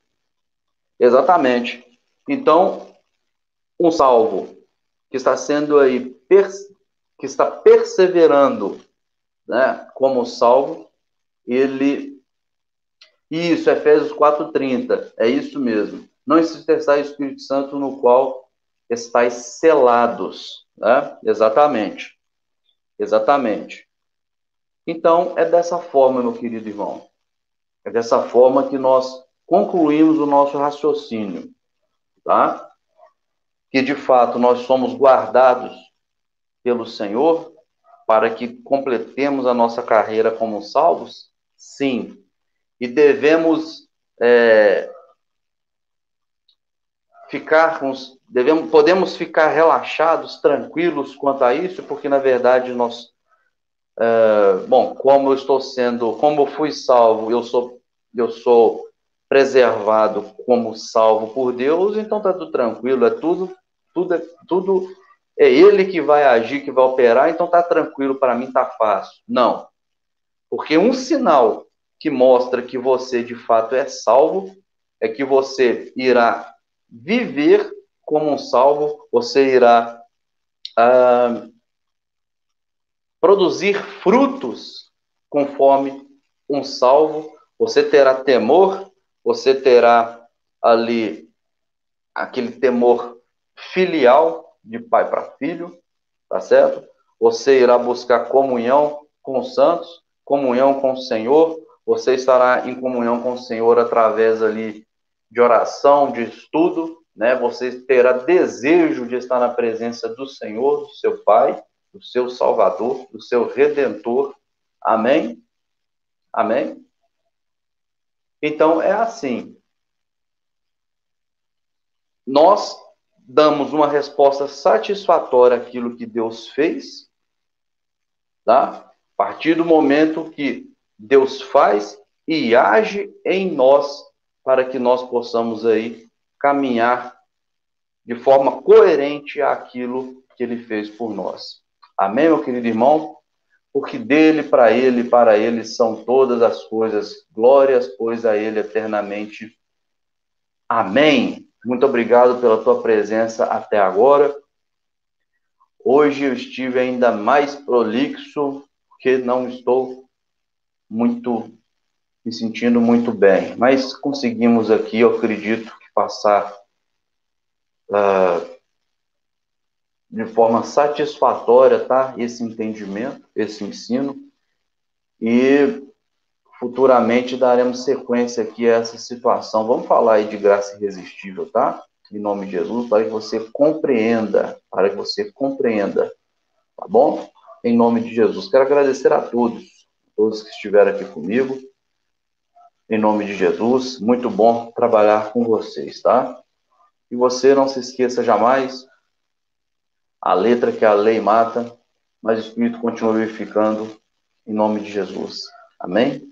exatamente. Então, um salvo que está sendo aí, que está perseverando, né, como salvo, ele... Isso, Efésios 4:30, é isso mesmo. não entristecais o Espírito Santo, no qual estáis selados, né? Exatamente. Exatamente. Então, é dessa forma, meu querido irmão. É dessa forma que nós concluímos o nosso raciocínio, tá? Que, de fato, nós somos guardados pelo Senhor para que completemos a nossa carreira como salvos? Sim. E devemos podemos ficar relaxados, tranquilos quanto a isso, porque, na verdade, como eu fui salvo, eu sou preservado como salvo por Deus, então está tudo tranquilo, tudo é Ele que vai agir, que vai operar, então está tranquilo para mim, está fácil. Não, porque um sinal que mostra que você de fato é salvo é que você irá viver como um salvo, você irá produzir frutos conforme um salvo, você terá temor, você terá ali aquele temor filial de pai para filho, tá certo? Você irá buscar comunhão com os santos, comunhão com o Senhor, você estará em comunhão com o Senhor através ali de oração, de estudo, né? Você terá desejo de estar na presença do Senhor, do seu Pai, do seu Salvador, do seu Redentor. Amém? Amém? Então, é assim. Nós damos uma resposta satisfatória àquilo que Deus fez, tá? A partir do momento que Deus faz e age em nós para que nós possamos aí caminhar de forma coerente àquilo que Ele fez por nós. Amém, meu querido irmão? Porque dele, para ele são todas as coisas. Glórias, pois, a ele eternamente. Amém. Muito obrigado pela tua presença até agora. Hoje eu estive ainda mais prolixo, porque não estou me sentindo muito bem. Mas conseguimos aqui, eu acredito, passar de forma satisfatória, tá? Esse entendimento, esse ensino. E futuramente daremos sequência aqui a essa situação. Vamos falar aí de graça irresistível, tá? Em nome de Jesus, para que você compreenda, tá bom? Em nome de Jesus. Quero agradecer a todos que estiveram aqui comigo. Em nome de Jesus, muito bom trabalhar com vocês, tá? E você não se esqueça jamais, a letra que a lei mata, mas o Espírito continua vivificando, em nome de Jesus. Amém?